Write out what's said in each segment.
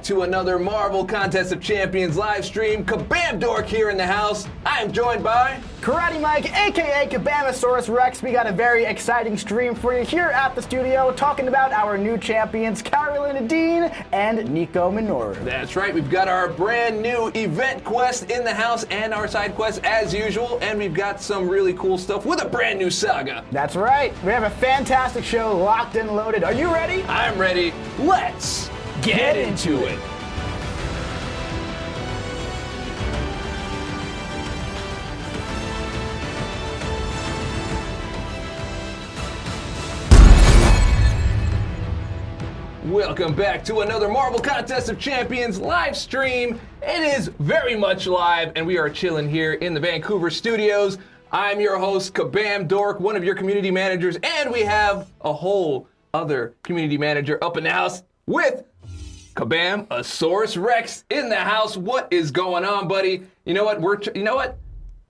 To another Marvel Contest of Champions live stream. Kabam Dork here in the house. I am joined by Karate Mike, aka Kabamasaurus Rex. We got a very exciting stream for you here at the studio, talking about our new champions, Karolina Dean and Nico Minoru. That's right, we've got our brand new event quest in the house and our side quest as usual, and we've got some really cool stuff with a brand new Saga. That's right, we have a fantastic show locked and loaded. Are you ready? I'm ready. Let's get into it. Welcome back to another Marvel Contest of Champions live stream. It is very much live, and we are chilling here in the Vancouver studios. I'm your host, Kabam Dork, one of your community managers, and we have a whole other community manager up in the house with Kabamasaurus Rex in the house. What is going on, buddy? You know what?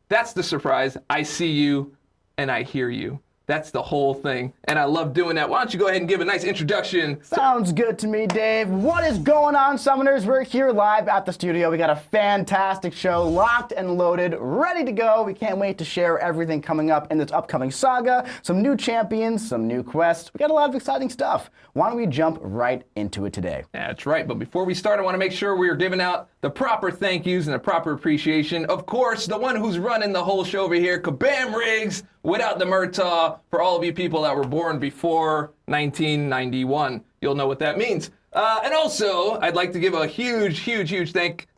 That's the surprise. I see you and I hear you. That's the whole thing, and I love doing that. Why don't you go ahead and give a nice introduction? Sounds good to me, Dave. What is going on, Summoners? We're here live at the studio. We got a fantastic show, locked and loaded, ready to go. We can't wait to share everything coming up in this upcoming saga. Some new champions, some new quests. We got a lot of exciting stuff. Why don't we jump right into it today? That's right, but before we start, I want to make sure we're giving out the proper thank yous and the proper appreciation. Of course, the one who's running the whole show over here, Kabam Riggs, without the Murtaugh, for all of you people that were born before 1991. You'll know what that means. And also, I'd like to give a huge thank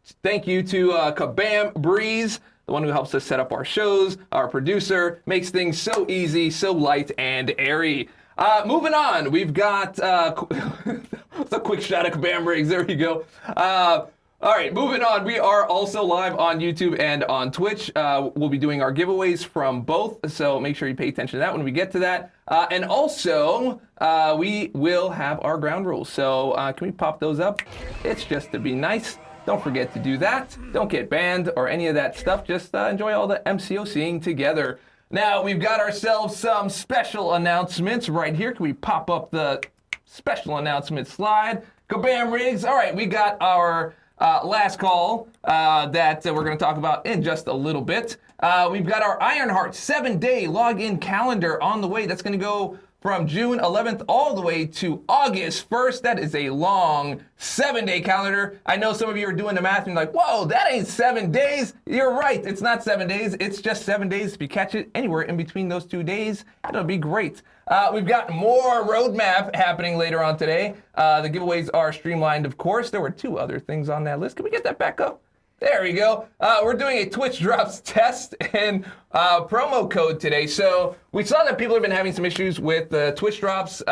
you to Kabam Breeze, the one who helps us set up our shows, our producer, makes things so easy, so light and airy. Moving on, we've got a quick shot of Kabam Riggs. There you go. All right, moving on. We are also live on YouTube and on Twitch. We'll be doing our giveaways from both, so make sure you pay attention to that when we get to that. And also, we will have our ground rules. So can we pop those up? It's just to be nice. Don't forget to do that. Don't get banned or any of that stuff. Just enjoy all the MCOCing together. Now, we've got ourselves some special announcements right here. Can we pop up the special announcement slide? Kabam Riggs. All right, we got our last call that we're going to talk about in just a little bit. We've got our Ironheart 7-day login calendar on the way. That's going to go from June 11th all the way to August 1st. That is a long 7-day calendar. I know some of you are doing the math and you're like, whoa, that ain't 7 days. You're right. It's not 7 days. It's just 7 days. If you catch it anywhere in between those 2 days, it'll be great. We've got more roadmap happening later on today. The giveaways are streamlined, of course. There were 2 other things on that list. Can we get that back up? There we go. We're doing a Twitch Drops test and promo code today. So we saw that people have been having some issues with Twitch Drops.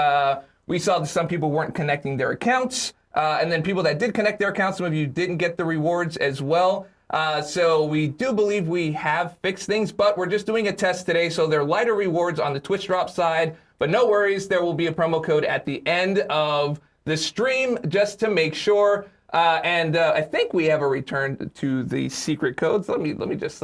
We saw that some people weren't connecting their accounts. And then people that did connect their accounts, some of you didn't get the rewards as well. So we do believe we have fixed things, but we're just doing a test today. So they're lighter rewards on the Twitch Drop side. But no worries, there will be a promo code at the end of the stream just to make sure. And I think we have a return to the secret codes. Let me just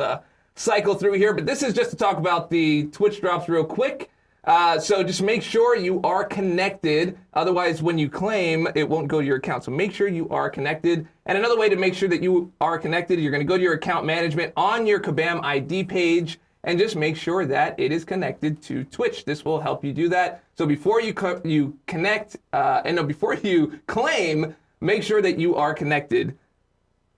cycle through here. But this is just to talk about the Twitch Drops real quick. So just make sure you are connected. Otherwise, when you claim, it won't go to your account. So make sure you are connected. And another way to make sure that you are connected, you're going to go to your account management on your Kabam ID page and just make sure that it is connected to Twitch. This will help you do that. So before you connect, before you claim, make sure that you are connected.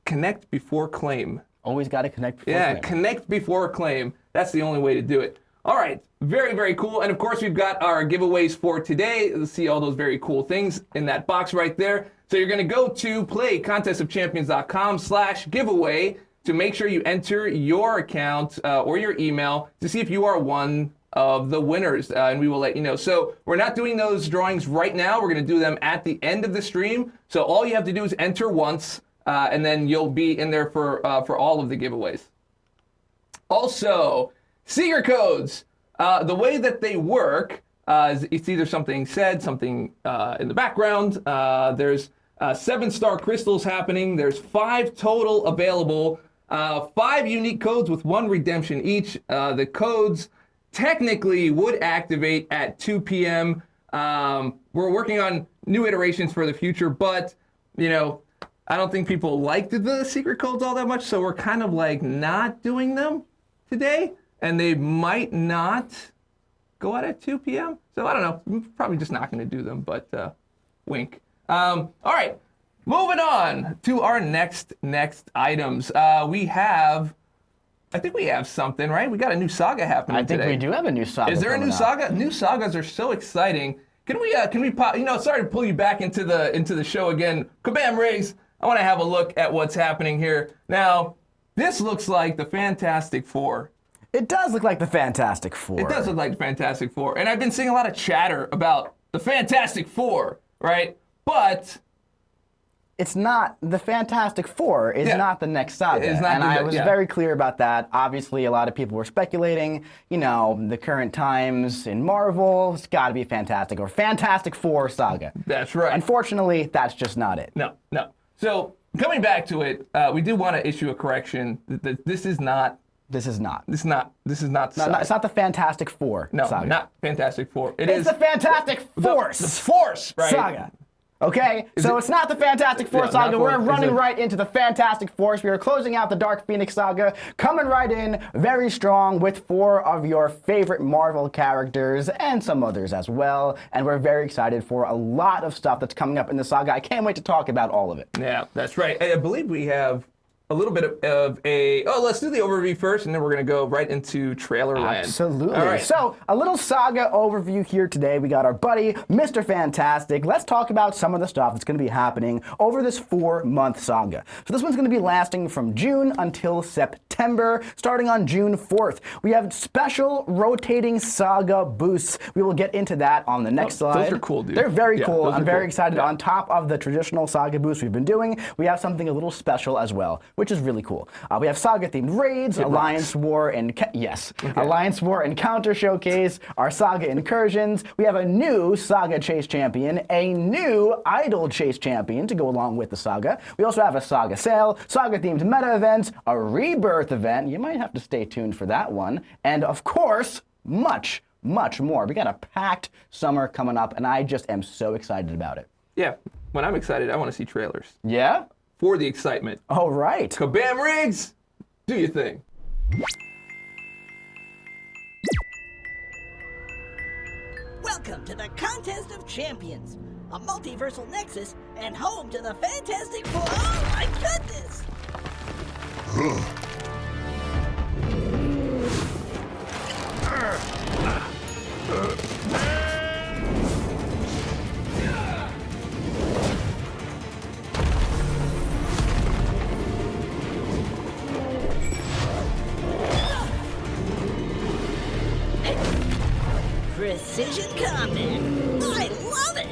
Connect before claim. Always got to connect before claim. Yeah, connect before claim. That's the only way to do it. All right, very cool. And of course, we've got our giveaways for today. Let's see all those very cool things in that box right there. So you're going to go to playcontestofchampions.com/giveaway to make sure you enter your account or your email to see if you are one of the winners, and we will let you know. So we're not doing those drawings right now. We're going to do them at the end of the stream. So all you have to do is enter once, and then you'll be in there for all of the giveaways. Also, secret codes. The way that they work is it's either something said, something in the background. There's 7-star crystals happening. There's 5 total available. 5 unique codes with 1 redemption each. The codes technically would activate at 2 p.m. We're working on new iterations for the future, but, you know, I don't think people liked the secret codes all that much, so we're kind of like not doing them today, and they might not go out at 2 p.m. So I don't know. I'm probably just not going to do them, but wink. All right, moving on to our next items. I think we have something, right? We got a new saga happening today. I think we do have a new saga. Is there a new saga? New sagas are so exciting. Can we pop? Sorry to pull you back into the show again. Kabam Riggs. I want to have a look at what's happening here. Now, this looks like the Fantastic Four. It does look like the Fantastic Four. It does look like the Fantastic Four. And I've been seeing a lot of chatter about the Fantastic Four, right? But it's not, the Fantastic Four is not the next saga. It's not I was very clear about that. Obviously, a lot of people were speculating, the current times in Marvel, it's got to be Fantastic or Fantastic Four saga. That's right. Unfortunately, that's just not it. No. So, coming back to it, we do want to issue a correction. This is not. This is not. This is not. It's not the Fantastic Four saga. No, not Fantastic Four. It's the Fantastic Force. The Force, right? Saga. Okay, so it's not the Fantastic Four saga. We're running right into the Fantastic Force. We are closing out the Dark Phoenix saga, coming right in very strong with 4 of your favorite Marvel characters and some others as well. And we're very excited for a lot of stuff that's coming up in the saga. I can't wait to talk about all of it. Yeah, that's right. I believe we have a little bit of let's do the overview first, and then we're going to go right into trailer land. Absolutely. All right. So, a little saga overview here today. We got our buddy, Mr. Fantastic. Let's talk about some of the stuff that's going to be happening over this 4-month saga. So this one's going to be lasting from June until September, starting on June 4th. We have special rotating saga boosts. We will get into that on the next slide. Those are cool, dude. They're very cool. I'm very cool. excited. On top of the traditional saga boosts we've been doing, we have something a little special as well, which is really cool. We have saga-themed raids, Alliance War and Alliance War Encounter Showcase, our saga incursions. We have a new saga chase champion, a new idol chase champion to go along with the saga. We also have a saga sale, saga-themed meta events, a rebirth event. You might have to stay tuned for that one, and of course, much more. We got a packed summer coming up, and I just am so excited about it. Yeah, when I'm excited, I want to see trailers. Yeah? For the excitement. All right. Kabam Riggs, do your thing. Welcome to the Contest of Champions, a multiversal nexus and home to the Fantastic Four. Oh my goodness! Precision combat. I love it!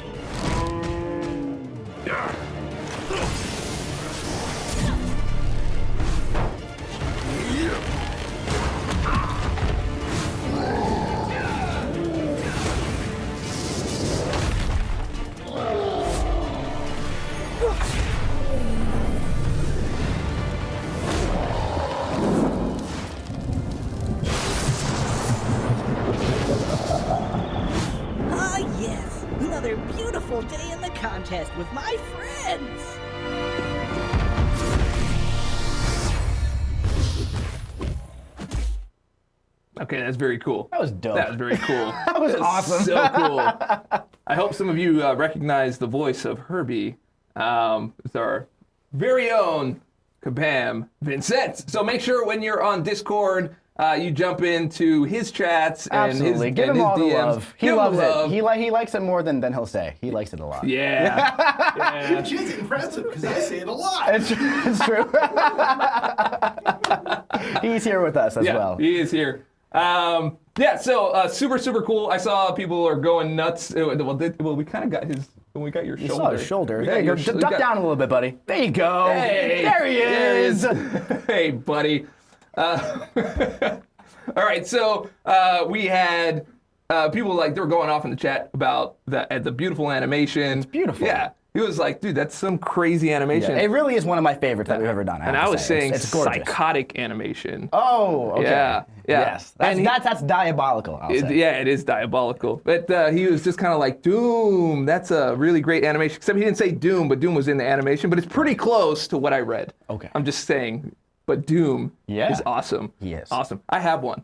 Another beautiful day in the contest with my friends! Okay, that's very cool. That was dope. That was very cool. That was awesome. So cool. I hope some of you recognize the voice of Herbie. It's our very own Kabam Vincent. So make sure when you're on Discord, you jump into his chats and Absolutely. his, Give and him his all the DMs. love. He Give him loves the love. it. He likes it more than he'll say. He likes it a lot. Yeah. Which is impressive because I say it a lot. It's true. He's here with us as well. He is here. So super cool. I saw people are going nuts. Well, we kind of got his. When we got your shoulder. You saw his shoulder. We There you got go. your Duck down a little bit, buddy. There you go. Hey, there he is. Hey, buddy. All right, so we had people they were going off in the chat about the beautiful animation. It's beautiful. Yeah, He was like, dude, that's some crazy animation. It really is one of my favorites that we've ever done. And I was saying it's gorgeous. psychotic animation. Oh, okay. Yeah. Yes, that's diabolical. I'll say. Yeah, it is diabolical. But he was just kind of like, Doom, that's a really great animation. Except he didn't say Doom, but Doom was in the animation. But it's pretty close to what I read. Okay. I'm just saying, but Doom is awesome. Yes. Awesome. I have one.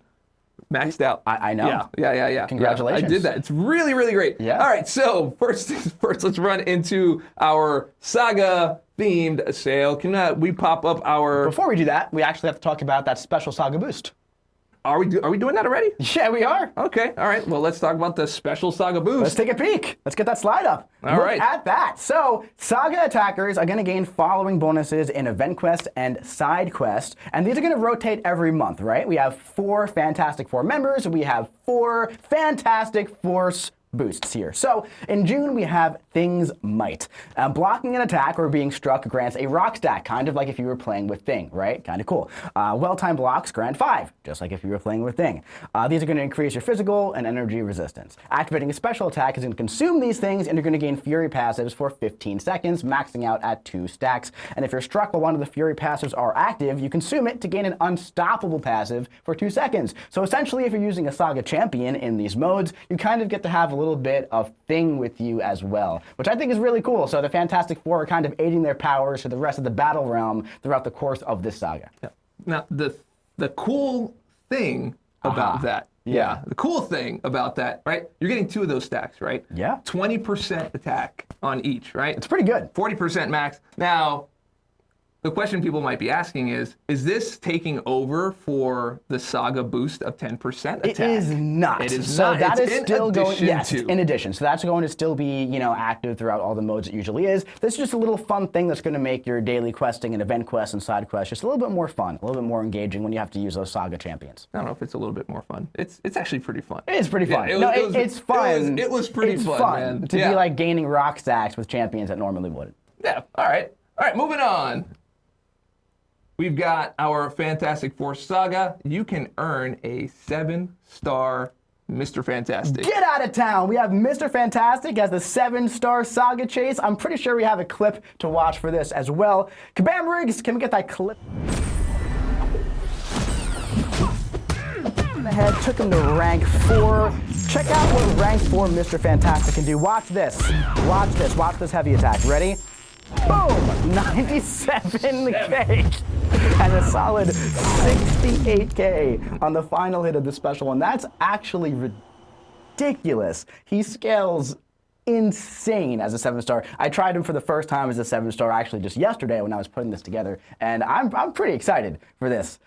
Maxed out. I know. Yeah. Congratulations. I did that. It's really, really great. Yeah. All right, so first things first, let's run into our Saga themed sale. Can we pop up our... Before we do that, we actually have to talk about that special Saga boost. Are we doing that already? Yeah, we are. Okay, all right. Well, let's talk about the special Saga boost. Let's take a peek. Let's get that slide up. All right. Look at that. So, Saga attackers are going to gain following bonuses in event quests and side quests, and these are going to rotate every month, right? We have 4 Fantastic Four members. We have 4 Fantastic Force boosts here. So in June we have Thing's Might. Blocking an attack or being struck grants a rock stack, kind of like if you were playing with Thing, right? Kind of cool. Well-timed blocks grant 5, just like if you were playing with Thing. These are going to increase your physical and energy resistance. Activating a special attack is going to consume these things, and you're going to gain Fury passives for 15 seconds, maxing out at 2 stacks. And if you're struck while one of the Fury passives are active, you consume it to gain an unstoppable passive for 2 seconds. So essentially, if you're using a Saga champion in these modes, you kind of get to have a little bit of Thing with you as well, which I think is really cool. So the Fantastic Four are kind of aiding their powers to the rest of the battle realm throughout the course of this saga. Yeah. Now, the cool thing about that, the cool thing about that, right? You're getting 2 of those stacks, right? Yeah. 20% attack on each, right? It's pretty good. 40% max. Now, the question people might be asking is this taking over for the Saga boost of 10% attack? It is not. It is so not. That it's is in still going. addition Yes, to. it's in addition. So that's going to still be, active throughout all the modes it usually is. This is just a little fun thing that's going to make your daily questing and event quests and side quests just a little bit more fun, a little bit more engaging when you have to use those Saga champions. I don't know if it's a little bit more fun. It's actually pretty fun. It is pretty fun. Yeah, it's fun. It was pretty it's fun, man. To be like gaining rock stacks with champions that normally wouldn't. Yeah. All right, moving on. We've got our Fantastic Four Saga. You can earn a 7-star Mr. Fantastic. Get out of town! We have Mr. Fantastic as the 7-star Saga chase. I'm pretty sure we have a clip to watch for this as well. Kabam Riggs, can we get that clip? Ahead, took him to rank 4. Check out what rank 4 Mr. Fantastic can do. Watch this. Watch this. Watch this heavy attack. Ready? Boom! 97K! And a solid 68K on the final hit of the special one. That's actually ridiculous. He scales insane as a 7-star. I tried him for the first time as a 7-star actually just yesterday when I was putting this together, and I'm pretty excited for this.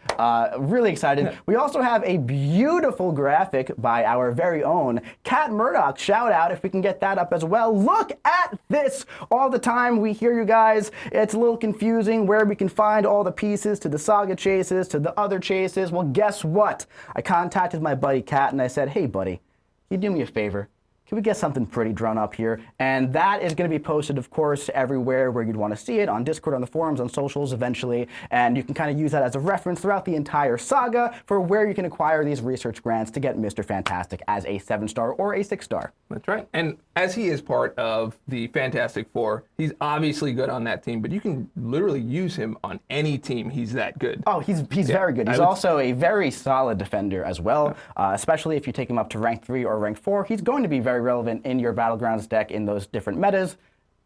Really excited. We also have a beautiful graphic by our very own Cat Murdoch. Shout out if we can get that up as well. Look at this! All the time we hear you guys. It's a little confusing where we can find all the pieces to the Saga chases, to the other chases. Well, guess what? I contacted my buddy Cat and I said, hey buddy, can you do me a favor? Can we get something pretty drawn up here? And that is going to be posted, of course, everywhere where you'd want to see it, on Discord, on the forums, on socials eventually. And you can kind of use that as a reference throughout the entire saga for where you can acquire these research grants to get Mr. Fantastic as a 7-star or a 6-star. That's right. And as he is part of the Fantastic Four, he's obviously good on that team, but you can literally use him on any team. He's that good. Oh, he's very good. He's also a very solid defender as well, especially if you take him up to rank 3 or rank 4. He's going to be very relevant in your Battlegrounds deck in those different metas,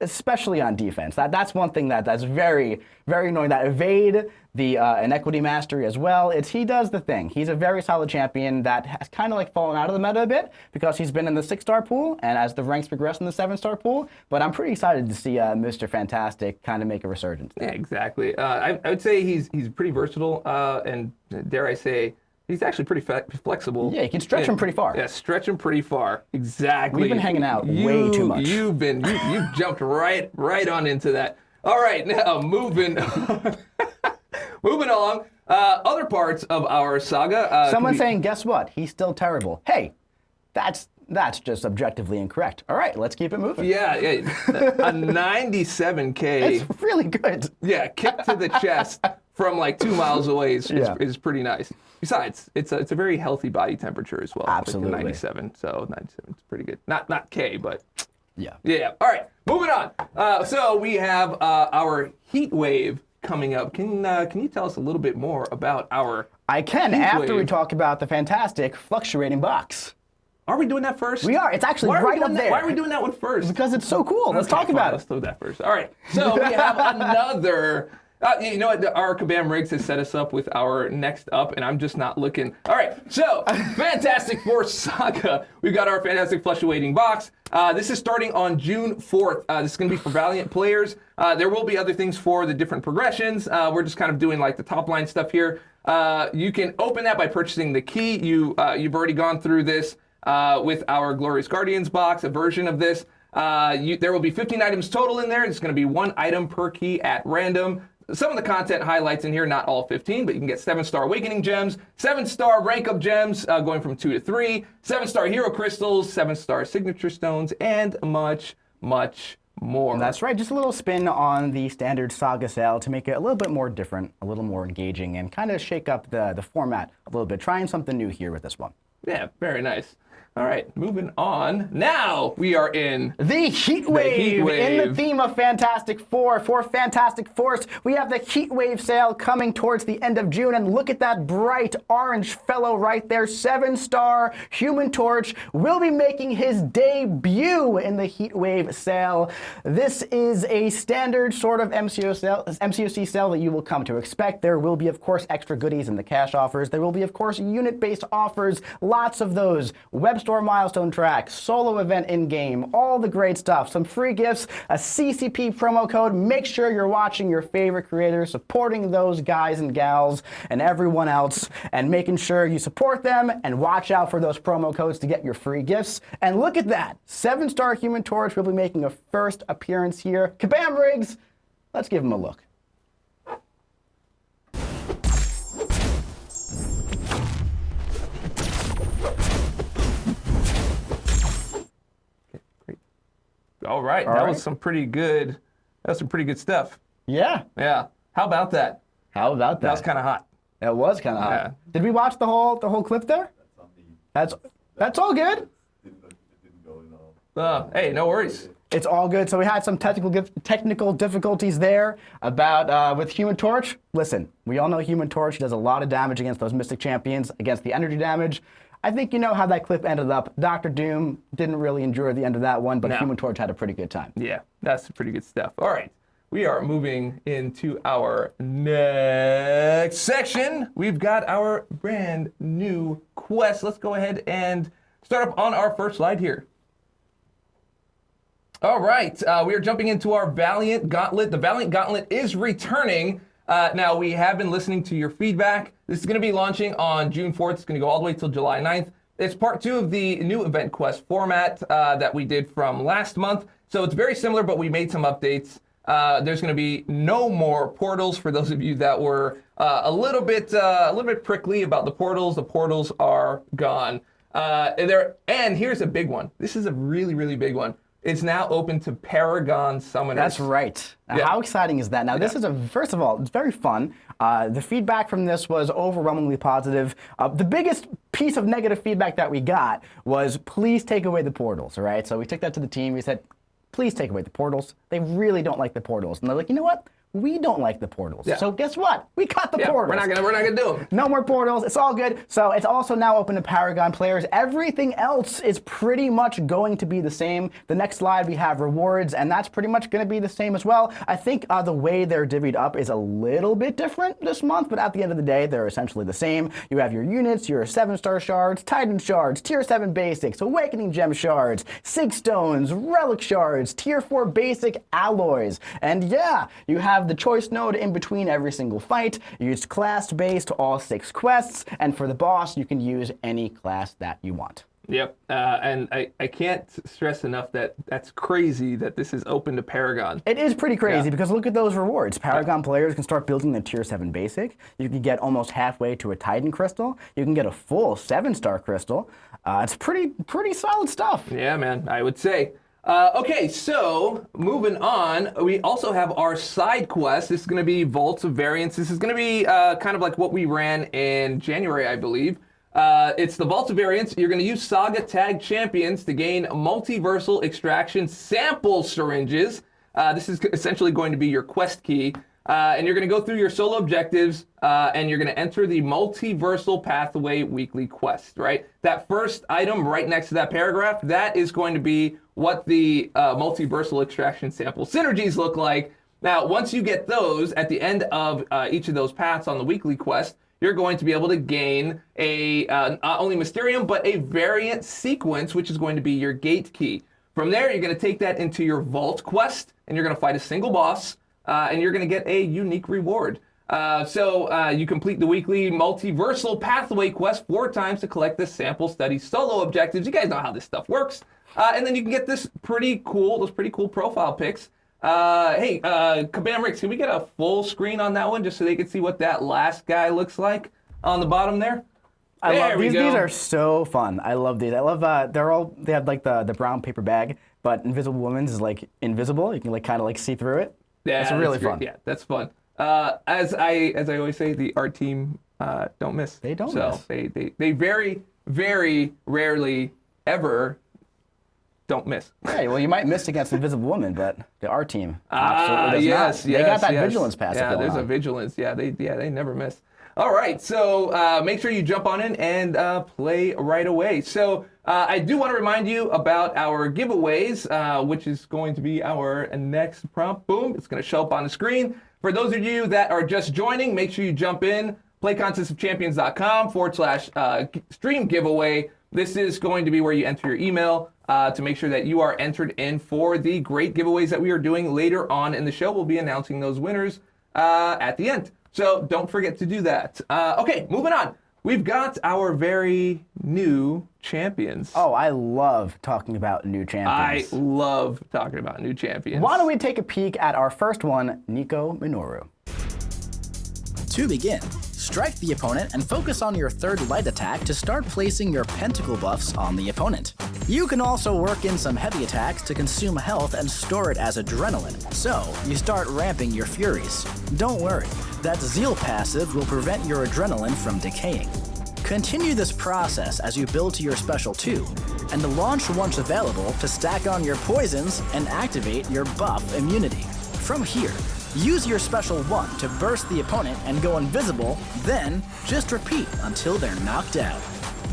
especially on defense. That's one thing that's very, very annoying. That evade, the inequity mastery as well. He does the thing. He's a very solid champion that has kind of like fallen out of the meta a bit because he's been in the 6-star pool and as the ranks progress in the 7-star pool. But I'm pretty excited to see Mr. Fantastic kind of make a resurgence. Yeah, exactly. I would say he's pretty versatile and dare I say, he's actually pretty flexible. Yeah, you can stretch him pretty far. Yeah, stretch him pretty far. Exactly. We've been hanging out way too much. You've jumped right on into that. All right, now moving along. Other parts of our saga. Someone saying, guess what? He's still terrible. Hey, that's just objectively incorrect. All right, let's keep it moving. Yeah, a 97K. It's really good. Yeah, kick to the chest from like 2 miles away is pretty nice. Besides, it's a very healthy body temperature as well. Absolutely. Like 97, so 97 is pretty good. Not K, but Yeah. Yeah. All right. Moving on. So we have our heat wave coming up. Can you tell us a little bit more about our? I can heat after we wave? talk about the fantastic fluctuating box. Are we doing that first? We are. It's actually Why are we right doing up that? there. Why are we doing that one first? Because it's so cool. Let's Okay, talk fine, about Let's it. do that first. All right. So we have another. You know what? Our Kabam Riggs has set us up with our next up, and I'm just not looking. All right. So Fantastic Four Saga. We've got our Fantastic Fluctuating box. This is starting on June 4th. This is going to be for Valiant players. There will be other things for the different progressions. We're just kind of doing like the top line stuff here. You can open that by purchasing the key. You've already gone through this. With our Glorious Guardians box, a version of this. There will be 15 items total in there. It's going to be 1 item per key at random. Some of the content highlights in here, not all 15, but you can get 7-star Awakening Gems, 7-star Rank Up Gems, going from 2 to 3, 7-star Hero Crystals, 7-star Signature Stones, and much, much more. That's right. Just a little spin on the standard Saga sale to make it a little bit more different, a little more engaging, and kind of shake up the format a little bit. Trying something new here with this one. Yeah, very nice. All right, moving on. Now we are in the Heat Wave. In the theme of Fantastic Four. For Fantastic Force, we have the Heat Wave sale coming towards the end of June. And look at that bright orange fellow right there. 7-star Human Torch will be making his debut in the Heat Wave sale. This is a standard sort of MCOC sale that you will come to expect. There will be, of course, extra goodies in the cash offers. There will be, of course, unit-based offers. Lots of those. Webstore milestone track, solo event in-game, all the great stuff. Some free gifts, a CCP promo code. Make sure you're watching your favorite creators, supporting those guys and gals and everyone else, and making sure you support them and watch out for those promo codes to get your free gifts. And look at that. 7-star Human Torch will be making a first appearance here. Kabam Riggs, let's give him a look. All right, that was some pretty good. That was some pretty good stuff. Yeah. Yeah. How about that? How about that? That was kind of hot. It was kind of hot. Yeah. Did we watch the whole clip there? That's all good. Hey, no worries. It's all good. So we had some technical difficulties there about with Human Torch. Listen, we all know Human Torch does a lot of damage against those Mystic Champions, against the energy damage. I think you know how that clip ended up. Dr. Doom didn't really enjoy the end of that one, but No. Human Torch had a pretty good time. Yeah, that's pretty good stuff. All right, we are moving into our next section. We've got our brand new quest. Let's go ahead and start up on our first slide here. All right, we are jumping into our Valiant Gauntlet. The Valiant Gauntlet is returning. Now, we have been listening to your feedback. This is going to be launching on June 4th. It's going to go all the way till July 9th. It's part 2 of the new event quest format that we did from last month. So it's very similar, but we made some updates. There's going to be no more portals for those of you that were a little bit prickly about the portals. The portals are gone. And here's a big one. This is a really, really big one. It's now open to Paragon Summoners. That's right. Now, Yeah. how exciting is that? Now, this is first of all, it's very fun. The feedback from this was overwhelmingly positive. The biggest piece of negative feedback that we got was, please take away the portals, all right? So we took that to the team. We said, please take away the portals. They really don't like the portals. And they're like, you know what? We don't like the portals. Yeah. So guess what? We cut the portals. We're not gonna do them. No more portals. It's all good. So it's also now open to Paragon players. Everything else is pretty much going to be the same. The next slide we have rewards, and that's pretty much going to be the same as well. I think the way they're divvied up is a little bit different this month, but at the end of the day, they're essentially the same. You have your units, your 7-star shards, Titan shards, Tier 7 basics, Awakening Gem shards, Sig Stones, Relic shards, Tier 4 basic alloys. And yeah, you have the choice node in between every single fight. You use class-based all 6 quests, and for the boss, you can use any class that you want. Yep, and I can't stress enough that that's crazy that this is open to Paragon. It is pretty crazy because look at those rewards. Paragon players can start building the Tier 7 basic. You can get almost halfway to a Titan crystal. You can get a full 7-star crystal. It's pretty solid stuff. Yeah, man, I would say. Okay, so moving on, we also have our side quest. This is going to be Vaults of Variance. This is going to be kind of like what we ran in January, I believe. It's the Vault of Variants. You're going to use Saga Tag Champions to gain multiversal extraction sample syringes. This is essentially going to be your quest key. And you're going to go through your solo objectives, and you're going to enter the Multiversal Pathway weekly quest, right? That first item right next to that paragraph, that is going to be what the multiversal extraction sample synergies look like. Now, once you get those, at the end of each of those paths on the weekly quest, you're going to be able to gain a not only Mysterium, but a variant sequence, which is going to be your gate key. From there, you're going to take that into your Vault quest, and you're going to fight a single boss, and you're going to get a unique reward. So you complete the weekly Multiversal Pathway quest 4 times to collect the sample study solo objectives. You guys know how this stuff works. And then you can get those pretty cool profile pics. Hey, Kabam Ricks, can we get a full screen on that one just so they can see what that last guy looks like on the bottom there? I love these. These are so fun. I love these. I love they have like the brown paper bag, but Invisible Woman's is like invisible. You can like kind of like see through it. Yeah, it's really fun. Yeah, that's fun. As I always say, the art team don't miss. They don't miss. So they very, very rarely ever don't miss. Hey, well, you might miss against Invisible Woman, but the art team absolutely does not. They got that vigilance passive Yeah, there's a vigilance. Yeah, they never miss. All right, so make sure you jump on in and play right away. So I do want to remind you about our giveaways, which is going to be our next prompt. Boom, it's going to show up on the screen. For those of you that are just joining, make sure you jump in, playcontestofchampions.com/stream giveaway. This is going to be where you enter your email to make sure that you are entered in for the great giveaways that we are doing later on in the show. We'll be announcing those winners at the end. So don't forget to do that. Okay, moving on. We've got our very new champions. Oh, I love talking about new champions. I love talking about new champions. Why don't we take a peek at our first one, Nico Minoru. To begin, strike the opponent and focus on your third light attack to start placing your pentacle buffs on the opponent. You can also work in some heavy attacks to consume health and store it as adrenaline, so you start ramping your furies. Don't worry, that Zeal passive will prevent your adrenaline from decaying. Continue this process as you build to your special 2, and launch once available to stack on your poisons and activate your buff immunity. From here, use your special 1 to burst the opponent and go invisible, then just repeat until they're knocked out.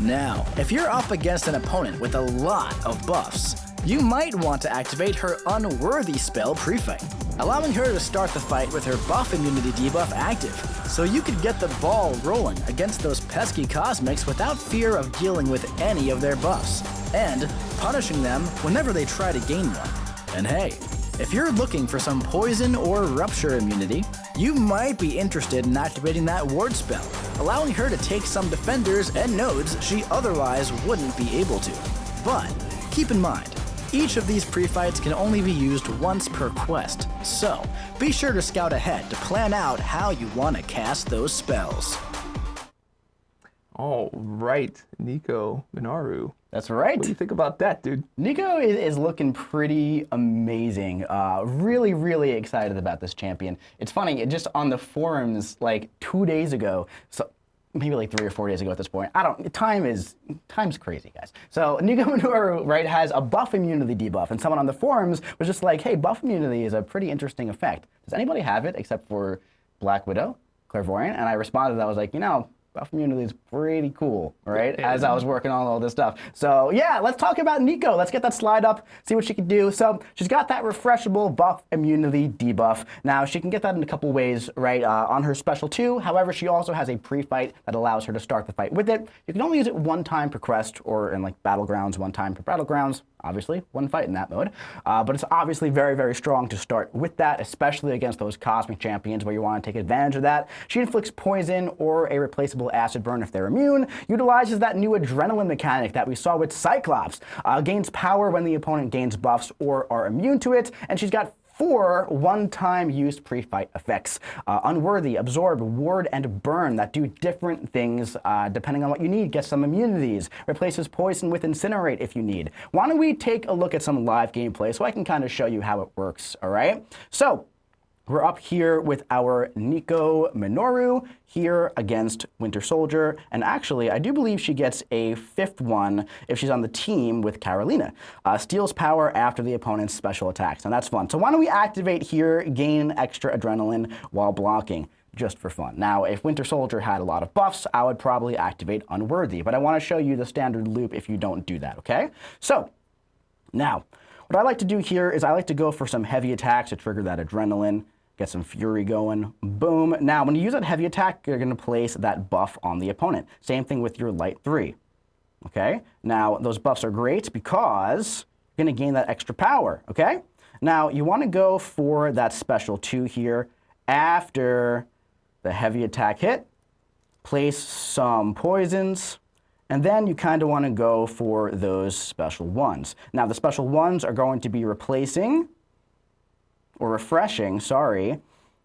Now, if you're up against an opponent with a lot of buffs, you might want to activate her Unworthy spell pre-fight, allowing her to start the fight with her buff immunity debuff active, so you could get the ball rolling against those pesky cosmics without fear of dealing with any of their buffs, and punishing them whenever they try to gain one. And hey, if you're looking for some poison or rupture immunity, you might be interested in activating that ward spell, allowing her to take some defenders and nodes she otherwise wouldn't be able to. But keep in mind, each of these pre-fights can only be used once per quest, so be sure to scout ahead to plan out how you want to cast those spells. All right, Nico Minoru. That's right. What do you think about that, dude? Nico is looking pretty amazing. Really, really excited about this champion. It's funny, just on the forums like 2 days ago, so maybe like 3 or 4 days ago at this point. Time's crazy, guys. So Nico Minoru, right, has a buff immunity debuff, and someone on the forums was just like, hey, buff immunity is a pretty interesting effect. Does anybody have it except for Black Widow, Clairvoyant? And I responded, I was like, buff immunity is pretty cool, right? Yeah. As I was working on all this stuff. So yeah, let's talk about Nico. Let's get that slide up, see what she can do. So she's got that refreshable buff immunity debuff. Now she can get that in a couple ways, right? On her special 2. However, she also has a pre-fight that allows her to start the fight with it. You can only use it 1 time per quest, or in like Battlegrounds, 1 time per Battlegrounds. Obviously, 1 fight in that mode. But it's obviously very, very strong to start with that, especially against those cosmic champions where you want to take advantage of that. She inflicts poison or a replaceable acid burn if they're immune, utilizes that new adrenaline mechanic that we saw with Cyclops, gains power when the opponent gains buffs or are immune to it, and she's got 4 one-time used pre-fight effects. Unworthy, Absorb, Ward, and Burn that do different things depending on what you need. Get some immunities. Replaces Poison with Incinerate if you need. Why don't we take a look at some live gameplay so I can kind of show you how it works, all right? So, We're up here with our Nico Minoru here against Winter Soldier. And actually, I do believe she gets a 5th one if she's on the team with Karolina. Steals power after the opponent's special attacks. And that's fun. So why don't we activate here, gain extra adrenaline while blocking, just for fun. Now, if Winter Soldier had a lot of buffs, I would probably activate Unworthy. But I want to show you the standard loop if you don't do that, okay? So, now, what I like to do here is I like to go for some heavy attacks to trigger that adrenaline, get some fury going, boom. Now, when you use that heavy attack, you're going to place that buff on the opponent. Same thing with your light 3, okay? Now, those buffs are great because you're going to gain that extra power, okay? Now, you want to go for that special 2 here after the heavy attack hit, place some poisons, and then you kind of want to go for those special 1s. Now, the special 1s are going to be replacing, or refreshing, sorry,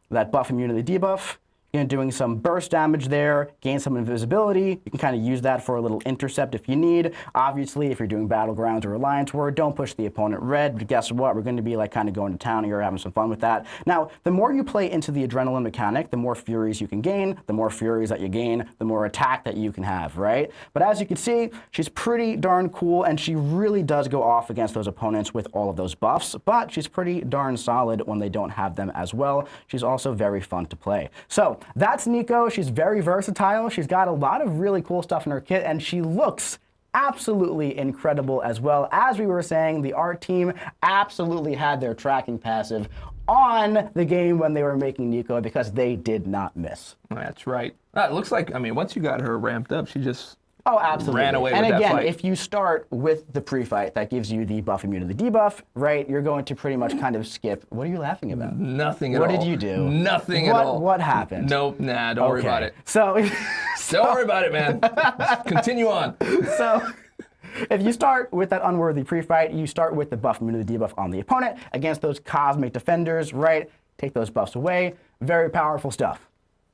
that buff immunity debuff. You're doing some burst damage there, gain some invisibility. You can kind of use that for a little intercept if you need. Obviously, if you're doing Battlegrounds or Alliance War, don't push the opponent red, but guess what? We're going to be like kind of going to town here, having some fun with that. Now, the more you play into the adrenaline mechanic, the more furies you can gain. The more furies that you gain, the more attack that you can have, right? But as you can see, she's pretty darn cool, and she really does go off against those opponents with all of those buffs, but she's pretty darn solid when they don't have them as well. She's also very fun to play. So, that's Nico. She's very versatile. She's got a lot of really cool stuff in her kit, and she looks absolutely incredible as well. As we were saying, the art team absolutely had their tracking passive on the game when they were making Nico because they did not miss. That's right. It looks like, I mean, once you got her ramped up, she just absolutely ran away and with again, that fight. if you start with the pre-fight, that gives you the buff immunity debuff, right? You're going to pretty much kind of skip. What are you laughing about? Nothing at all. What did you do? Nothing at all. What happened? Nope, nah, don't worry about it. So, Don't worry about it, man. Continue on. So, if you start with that unworthy pre-fight, you start with the buff immunity debuff on the opponent against those cosmic defenders, right? Take those buffs away. Very powerful stuff.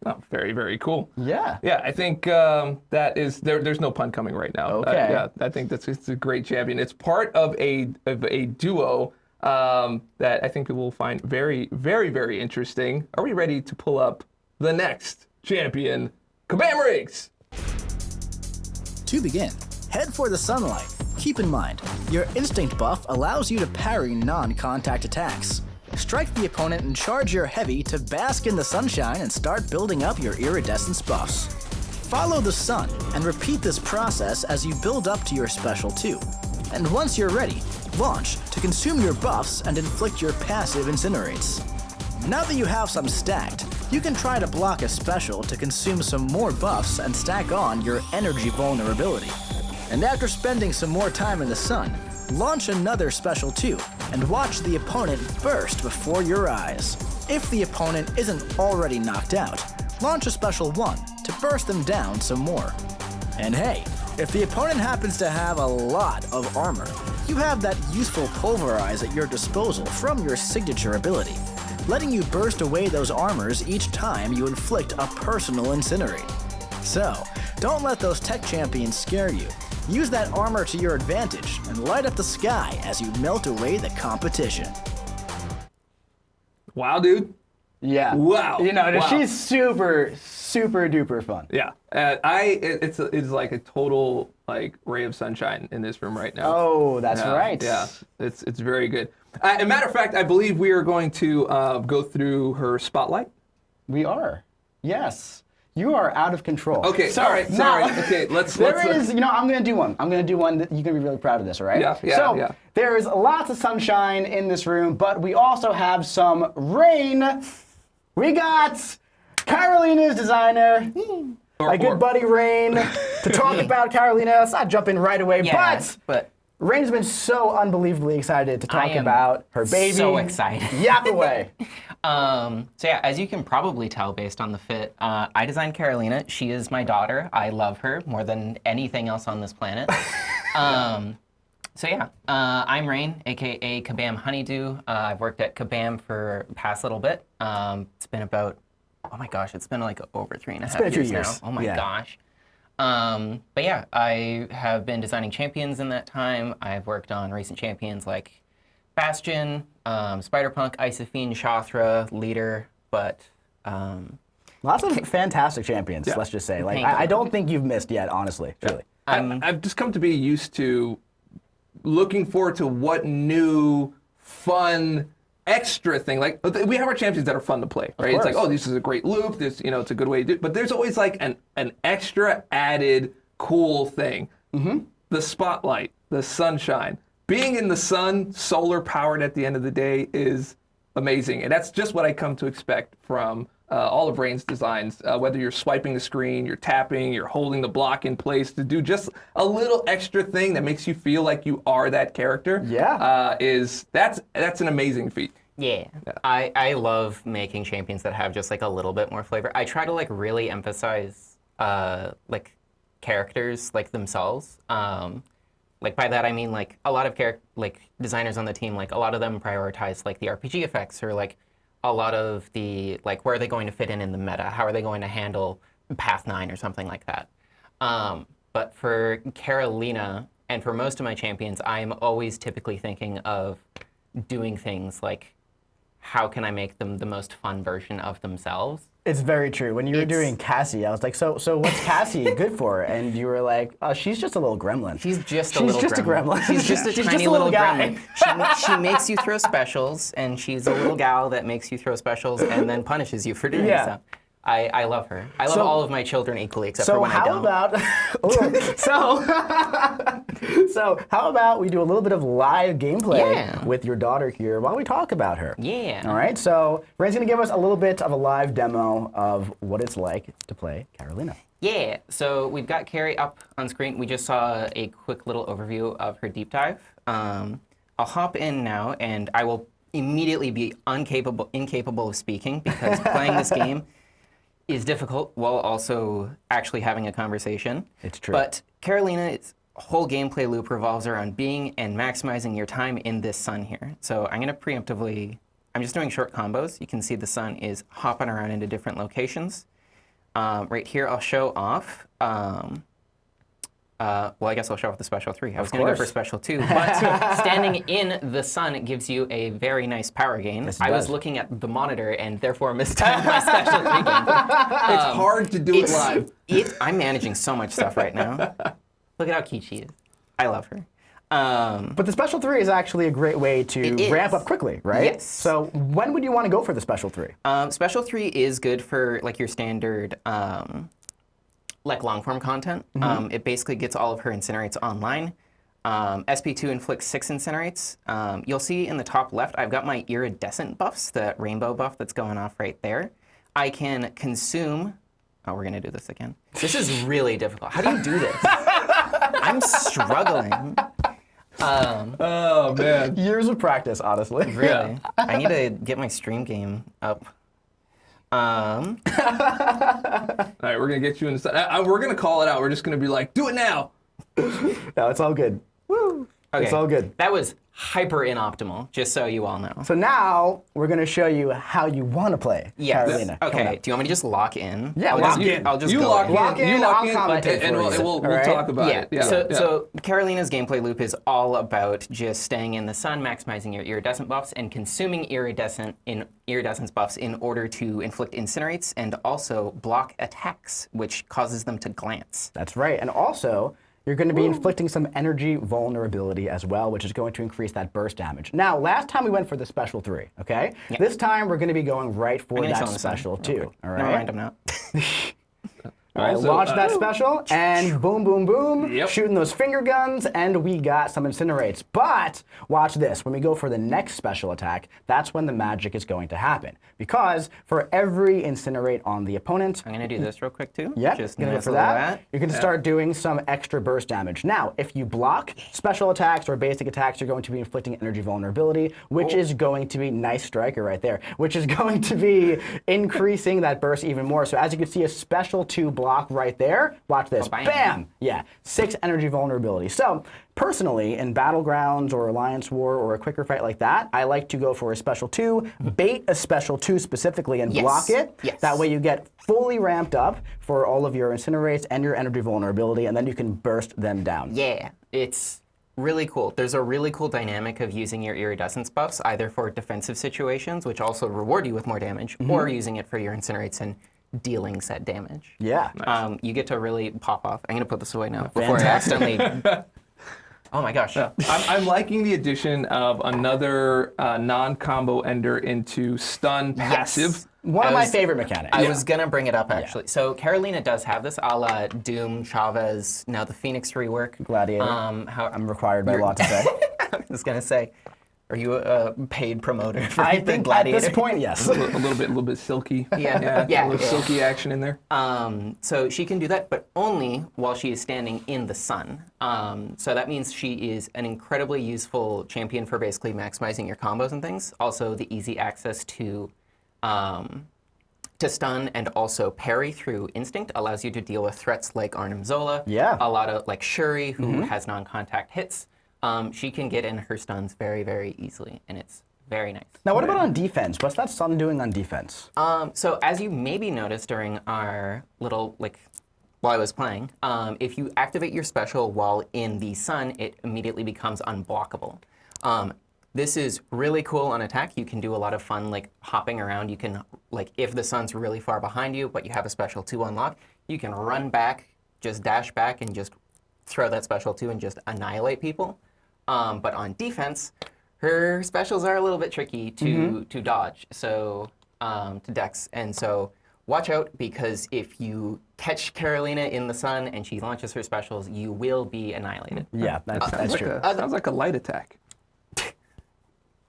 Oh, very, very cool. Yeah. Yeah, I think that is, there's no pun coming right now. Okay. Yeah, I think it's a great champion. It's part of a duo that I think people will find very, very, very interesting. Are we ready to pull up the next champion, Kabam Riggs? To begin, head for the sunlight. Keep in mind, your instinct buff allows you to parry non-contact attacks. Strike the opponent and charge your heavy to bask in the sunshine and start building up your iridescence buffs. Follow the sun and repeat this process as you build up to your special 2. And once you're ready, launch to consume your buffs and inflict your passive incinerates. Now that you have some stacked, you can try to block a special to consume some more buffs and stack on your energy vulnerability. And after spending some more time in the sun, launch another special 2 and watch the opponent burst before your eyes. If the opponent isn't already knocked out, launch a special 1 to burst them down some more. And hey, if the opponent happens to have a lot of armor, you have that useful pulverize at your disposal from your signature ability, letting you burst away those armors each time you inflict a personal incinerate. So, don't let those tech champions scare you. Use that armor to your advantage and light up the sky as you melt away the competition. Wow, dude. Yeah. Wow. You know, Wow. she's super, super duper fun. Yeah. It's like a total like ray of sunshine in this room right now. Oh, that's Yeah, right. Yeah, it's very good. As a matter of fact, I believe we are going to go through her spotlight. We are. Yes. You are out of control. Okay, So, sorry. now, Okay, let's. you know, I'm going to do one. I'm going to do one that you're going to be really proud of this, all right? Yeah, So, yeah. there's lots of sunshine in this room, but we also have some rain. We got Karolina's designer, my good buddy Rain, to talk about Karolina. Let's not jump in right away, but Rain's been so unbelievably excited to talk about her baby. So excited. Yap away. So yeah, as you can probably tell based on the fit, I designed Karolina. She is my daughter. I love her more than anything else on this planet. So yeah, I'm Rain, aka Kabam Honeydew. I've worked at Kabam for the past little bit. It's been about, oh my gosh, it's been like over 3.5 years now. Oh my gosh. But yeah, I have been designing champions in that time. I've worked on recent champions like Bastion, Spider-Punk, Isophene, Shothra, Leader, but Lots of fantastic champions, Yeah. let's just say. Like, Thank you. I don't think you've missed yet, honestly, truly. I've just come to be used to looking forward to what new, fun, extra thing. Like, we have our champions that are fun to play, right? It's like, course. oh, this is a great loop. This, it's a good way to do it. But there's always like an extra added cool thing. The spotlight, the sunshine. Being in the sun, solar powered at the end of the day is amazing. And that's just what I come to expect from all of Rain's designs. Whether you're swiping the screen, you're tapping, you're holding the block in place to do just a little extra thing that makes you feel like you are that character. Yeah. That's an amazing feat. yeah. I love making champions that have just like a little bit more flavor. I try to like really emphasize like characters like themselves. Like by that I mean like a lot of like designers on the team, like a lot of them prioritize like the RPG effects or like a lot of the like where are they going to fit in the meta? How are they going to handle Path 9 or something like that? But for Karolina and for most of my champions, I'm always typically thinking of doing things like how can I make them the most fun version of themselves? It's very true. When you were doing Cassie, I was like, so what's Cassie good for? And you were like, oh, she's just a little gremlin. She's just a little gremlin. She's just a She's tiny just a little little guy. gremlin. She makes you throw specials, and she's a little gal that makes you throw specials and then punishes you for doing so. I love her. I love all of my children equally, except for when I don't. So how about we do a little bit of live gameplay Yeah. with your daughter here while we talk about her? Yeah. All right. So Rain's gonna give us a little bit of a live demo of what it's like to play Karolina. Yeah, so we've got Carrie up on screen. We just saw a quick little overview of her deep dive. I'll hop in now, and I will immediately be incapable of speaking because playing this game is difficult while also actually having a conversation. It's true. But Karolina's whole gameplay loop revolves around being and maximizing your time in this sun here. So I'm going to preemptively, I'm just doing short combos. You can see the sun is hopping around into different locations. Right here, I'll show off. Well, I guess I'll show off the special 3. I was going to go for special 2, but standing in the sun gives you a very nice power gain. Yes, it I was does. looking at the monitor and therefore mistimed my special 3 gain. It's hard to do it live. I'm managing so much stuff right now. Look at how cute she is. I love her. But the special 3 is actually a great way to It is. ramp up quickly, right? Yes. So when would you want to go for the special 3? Special 3 is good for like your standard like long-form content. It basically gets all of her incinerates online. SP2 inflicts 6 incinerates. You'll see in the top left, I've got my iridescent buffs, the rainbow buff that's going off right there. I can consume... Oh, we're going to do this again. This is really difficult. How do you do this? I'm struggling. Oh, man. Years of practice, honestly. Really? I need to get my stream game up. All right, we're going to get you in the sun. We're going to call it out. We're just going to be like, do it now. No, it's all good. Woo! Okay. It's all good. That was hyper inoptimal, just so you all know. So now we're going to show you how you want to play Karolina. Okay. Do you want me to just lock in? Yeah, I'll lock just, in. I'll just You go lock in. Lock in, You lock I'll in, commentate and for we'll, you. we'll All right? talk about Yeah. it. Yeah. So Karolina's gameplay loop is all about just staying in the sun, maximizing your iridescent buffs, and consuming iridescence buffs in order to inflict incinerates and also block attacks, which causes them to glance. That's right. And also, you're going to be inflicting some energy vulnerability as well, which is going to increase that burst damage. Now, last time we went for the special 3, okay? Yeah. This time we're going to be going right for I'm gonna that chill in the sun special real 2. quick. All Never mind, right? I'm not. All right, Also, launch that special, and boom, boom, boom, Yep. shooting those finger guns, and we got some incinerates. But watch this. When we go for the next special attack, that's when the magic is going to happen. Because for every incinerate on the opponent, I'm going to do this real quick, too. yep, Just gonna go nice for little that. You're going to start doing some extra burst damage. Now, if you block special attacks or basic attacks, you're going to be inflicting energy vulnerability, which is going to be nice striker right there, which is going to be increasing that burst even more. So as you can see, a special 2 block right there. Watch this. Oh, bam. Bam! Yeah, 6 energy vulnerability. So personally, in Battlegrounds or Alliance War or a quicker fight like that, I like to go for a special 2, bait a special 2 specifically and Yes. block it. Yes. That way you get fully ramped up for all of your incinerates and your energy vulnerability, and then you can burst them down. Yeah, it's really cool. There's a really cool dynamic of using your iridescence buffs either for defensive situations, which also reward you with more damage, or using it for your incinerates and dealing said damage. Yeah. You get to really pop off. I'm going to put this away now before I accidentally... Oh my gosh. I'm liking the addition of another non-combo ender into stun passive. One of my favorite mechanics. I was going to bring it up, actually. So Karolina does have this, a la Doom, Chavez, now the Phoenix rework. Gladiator. I'm required by law to say. I was going to say, are you a paid promoter for I the think Gladiator? at this point, yes. A little bit silky. Yeah. A little silky action in there. So she can do that, but only while she is standing in the sun. So that means she is an incredibly useful champion for basically maximizing your combos and things. Also, the easy access to stun and also parry through instinct allows you to deal with threats like Arnim Zola. Yeah. A lot of like Shuri, who has non-contact hits. She can get in her stuns very, very easily, and it's very nice. Now, what about on defense? What's that sun doing on defense? So as you maybe noticed during our little, while I was playing, if you activate your special while in the sun, it immediately becomes unblockable. This is really cool on attack. You can do a lot of fun, hopping around. You can, if the sun's really far behind you, but you have a special 2 unlock, you can run back, just dash back, and just throw that special 2 and just annihilate people. But on defense, her specials are a little bit tricky to dodge, so to dex. And so watch out, because if you catch Karolina in the sun and she launches her specials, you will be annihilated. Yeah, that's true. Sounds like a light attack.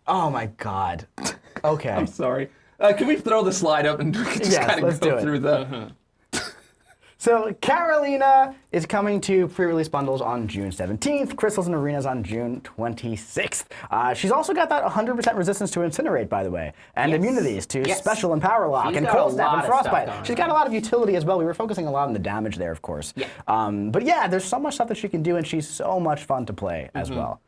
Oh my god. Okay. I'm sorry. Can we throw the slide up and just kind of go through the... So Karolina is coming to pre-release bundles on June 17th, Crystals and Arenas on June 26th. She's also got that 100% resistance to Incinerate, by the way, and immunities to Special and Power Lock She's and got Cold a Snap lot and of Frostbite. stuff She's going got a lot of utility as well. We were focusing a lot on the damage there, of course. Yeah. But yeah, there's so much stuff that she can do, and she's so much fun to play as well.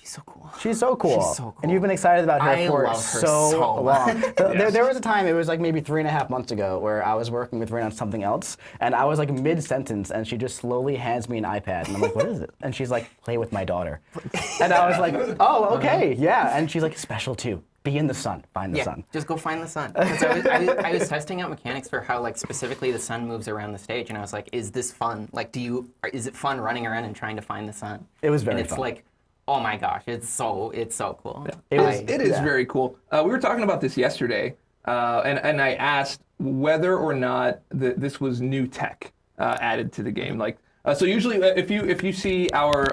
She's so cool. She's so cool. She's so cool. And you've been excited about her I for love her so so long. There was a time, it was maybe 3.5 months ago, where I was working with Rain on something else, and I was mid-sentence, and she just slowly hands me an iPad, and I'm like, what is it? And she's like, play with my daughter. And I was like, oh, okay, yeah. And she's like, special 2. Be in the sun. Find the sun. Just go find the sun. 'Cause I was testing out mechanics for how specifically the sun moves around the stage, and I was like, is this fun? Is it fun running around and trying to find the sun? It was very and it's fun. Oh my gosh, it's so cool. Yeah. It is very cool. We were talking about this yesterday, and I asked whether or not this was new tech added to the game. So usually, if you see our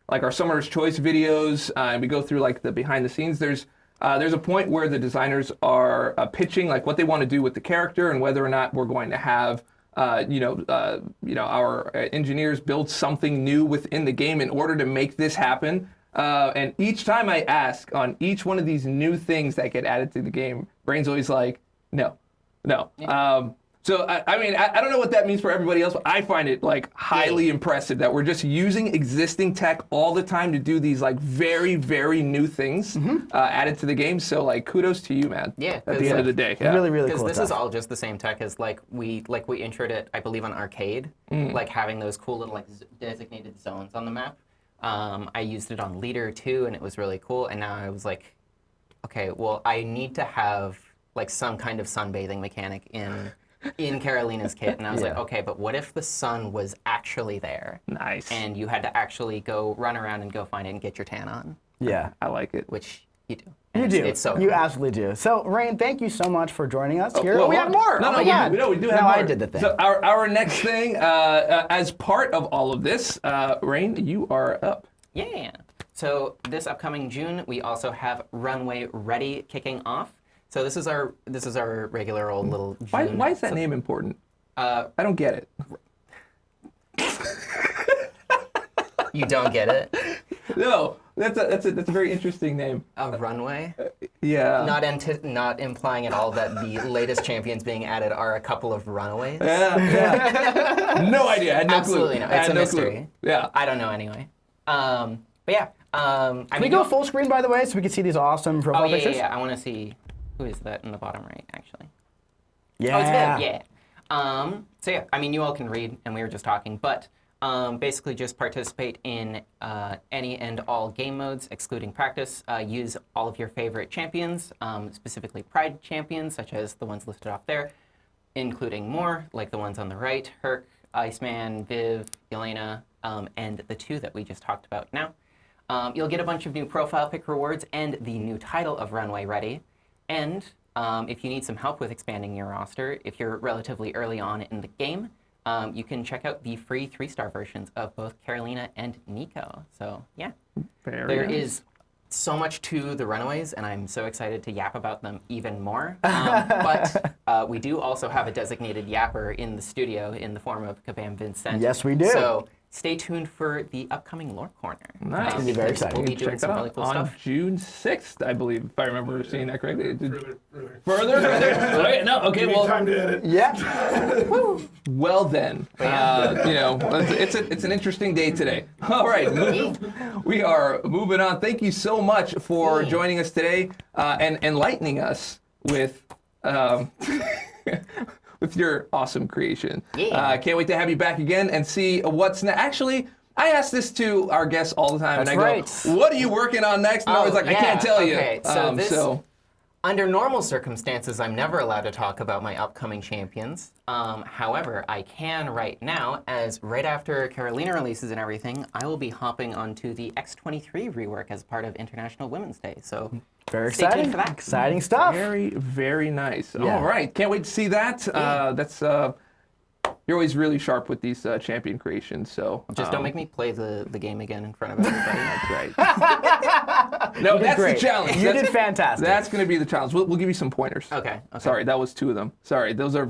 our Summoner's Choice videos, and we go through the behind the scenes, there's a point where the designers are pitching what they want to do with the character and whether or not we're going to have our engineers build something new within the game in order to make this happen. And each time I ask on each one of these new things that get added to the game, Brain's always like, no. Yeah. So, I mean, I don't know what that means for everybody else, but I find it highly impressive that we're just using existing tech all the time to do these very, very new things added to the game. So kudos to you, man. Yeah. At the end of the day. Yeah. Really, really cool Because this stuff. is all just the same tech as we introed it, I believe, on arcade, having those cool little designated zones on the map. I used it on Leader too, and it was really cool. And now I was like, okay, well, I need to have some kind of sunbathing mechanic in Karolina's kit. And I was like, okay, but what if the sun was actually there? Nice. And you had to actually go run around and go find it and get your tan on. Yeah. I like it. Which you do. You And do. It's so You cool. absolutely do. So, Rain, thank you so much for joining us here. Well, We have more. No, Oh my God. we do have No, more. I did the thing. So our next thing, as part of all of this, Rain, you are up. Yeah. So this upcoming June, we also have Runway Ready kicking off. So this is our regular old little June. Why is that name important? I don't get it. You don't get it? No, that's a very interesting name. A runway? Yeah. Not implying at all that the latest champions being added are a couple of runaways. Yeah. No idea. I had no Absolutely clue. no. I It's had a no clue. mystery. Yeah. I don't know anyway. But yeah. Can we go full screen, by the way, so we can see these awesome profile Oh yeah, pictures? yeah. I want to see who is that in the bottom right, actually. Yeah. Oh, it's Viv. Yeah. So yeah, I mean, you all can read, and we were just talking, but Basically just participate in any and all game modes, excluding practice. Use all of your favorite champions, specifically Pride champions, such as the ones listed off there, including more, like the ones on the right, Herc, Iceman, Viv, Elena, and the 2 that we just talked about now. You'll get a bunch of new profile pick rewards and the new title of Runway Ready. And if you need some help with expanding your roster, if you're relatively early on in the game, you can check out the free 3-star versions of both Karolina and Nico. So yeah, there is so much to the Runaways, and I'm so excited to yap about them even more. But we do also have a designated yapper in the studio in the form of Kabam Vincent. Yes, we do. So stay tuned for the upcoming Lore Corner. Nice. It's gonna be very exciting. We'll be doing Check some that really out cool on stuff. June 6th, I believe, if I remember seeing that correctly. Further? Wait, no, okay, Give me well, time to edit. Yeah. well then, it's an interesting day today. All right, we are moving on. Thank you so much for joining us today and enlightening us with with your awesome creation. Yeah. Can't wait to have you back again and see what's next. Actually, I ask this to our guests all the time, That's and I right. go, "What are you working on next?" And I was like, "I can't tell you." Okay, so under normal circumstances, I'm never allowed to talk about my upcoming champions. However, I can right now, as right after Karolina releases and everything, I will be hopping onto the X23 rework as part of International Women's Day. So Very stay tuned exciting. for that. Exciting stuff. Very, very nice. Yeah. All right, can't wait to see that. That's you're always really sharp with these champion creations. So Just don't make me play the game again in front of everybody. That's right. No, that's great. the challenge. You did fantastic. That's going to be the challenge. We'll give you some pointers. Okay. Sorry, that was 2 of them. Sorry, those are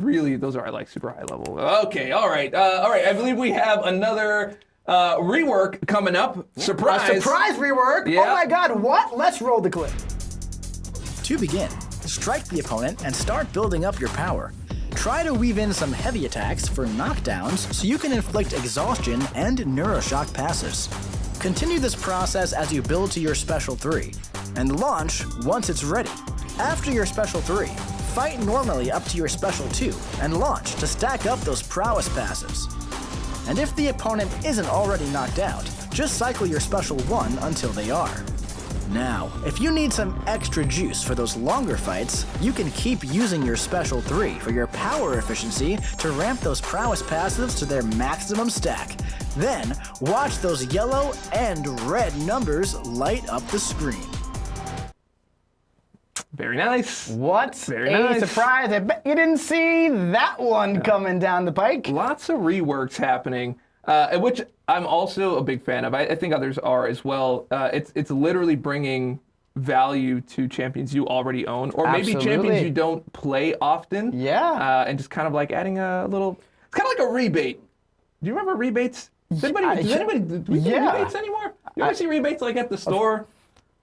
like super high level. Okay, all right. I believe we have another rework coming up. Surprise! A surprise rework? Yeah. Oh my god, what? Let's roll the clip. To begin, strike the opponent and start building up your power. Try to weave in some heavy attacks for knockdowns so you can inflict exhaustion and neuroshock passives. Continue this process as you build to your special 3, and launch once it's ready. After your special 3, fight normally up to your special 2, and launch to stack up those prowess passives. And if the opponent isn't already knocked out, just cycle your special 1 until they are. Now, if you need some extra juice for those longer fights, you can keep using your special 3 for your power efficiency to ramp those prowess passives to their maximum stack. Then, watch those yellow and red numbers light up the screen. Very nice. What Very a nice. surprise. I bet you didn't see that one coming down the pike. Lots of reworks happening, which I'm also a big fan of. I think others are as well. It's literally bringing value to champions you already own, or maybe Absolutely. champions you don't play often. Yeah. And just kind of like adding a little. It's kind of like a rebate. Do you remember rebates? Does anybody do we do Yeah. rebates anymore? You ever see rebates like at the store?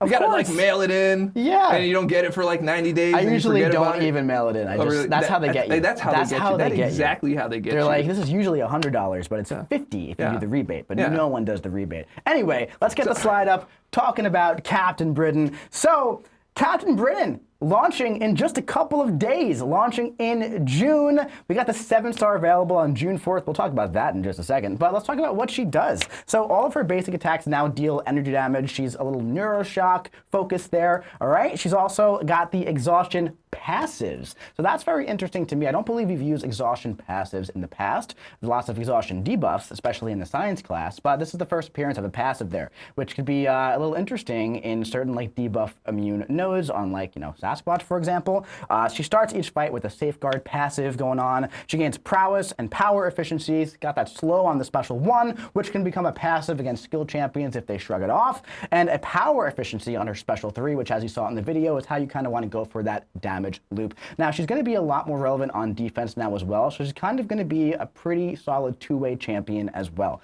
You Of gotta like course. mail it in. Yeah. And you don't get it for like 90 days. I and you usually forget about don't it. even mail it in. Oh, really? That's how they get you. That's how they get you. That's exactly how they get you. They're like, this is usually $100, but it's $50 if you do the rebate. But no one does the rebate. Anyway, let's get the slide up talking about Captain Britain. So, Captain Britain launching in just a couple of days, launching in June. We got the 7-star available on June 4th. We'll talk about that in just a second. But let's talk about what she does. So all of her basic attacks now deal energy damage. She's a little neuroshock focused there. All right. She's also got the exhaustion passives. So that's very interesting to me. I don't believe we've used exhaustion passives in the past. There's lots of exhaustion debuffs, especially in the science class, but this is the first appearance of a passive there, which could be a little interesting in certain like debuff immune nodes on like, Sasquatch, for example. She starts each fight with a safeguard passive going on. She gains prowess and power efficiencies. Got that slow on the special 1, which can become a passive against skill champions if they shrug it off, and a power efficiency on her special 3, which as you saw in the video is how you kind of want to go for that damage loop. Now she's going to be a lot more relevant on defense now as well, so she's kind of going to be a pretty solid 2-way champion as well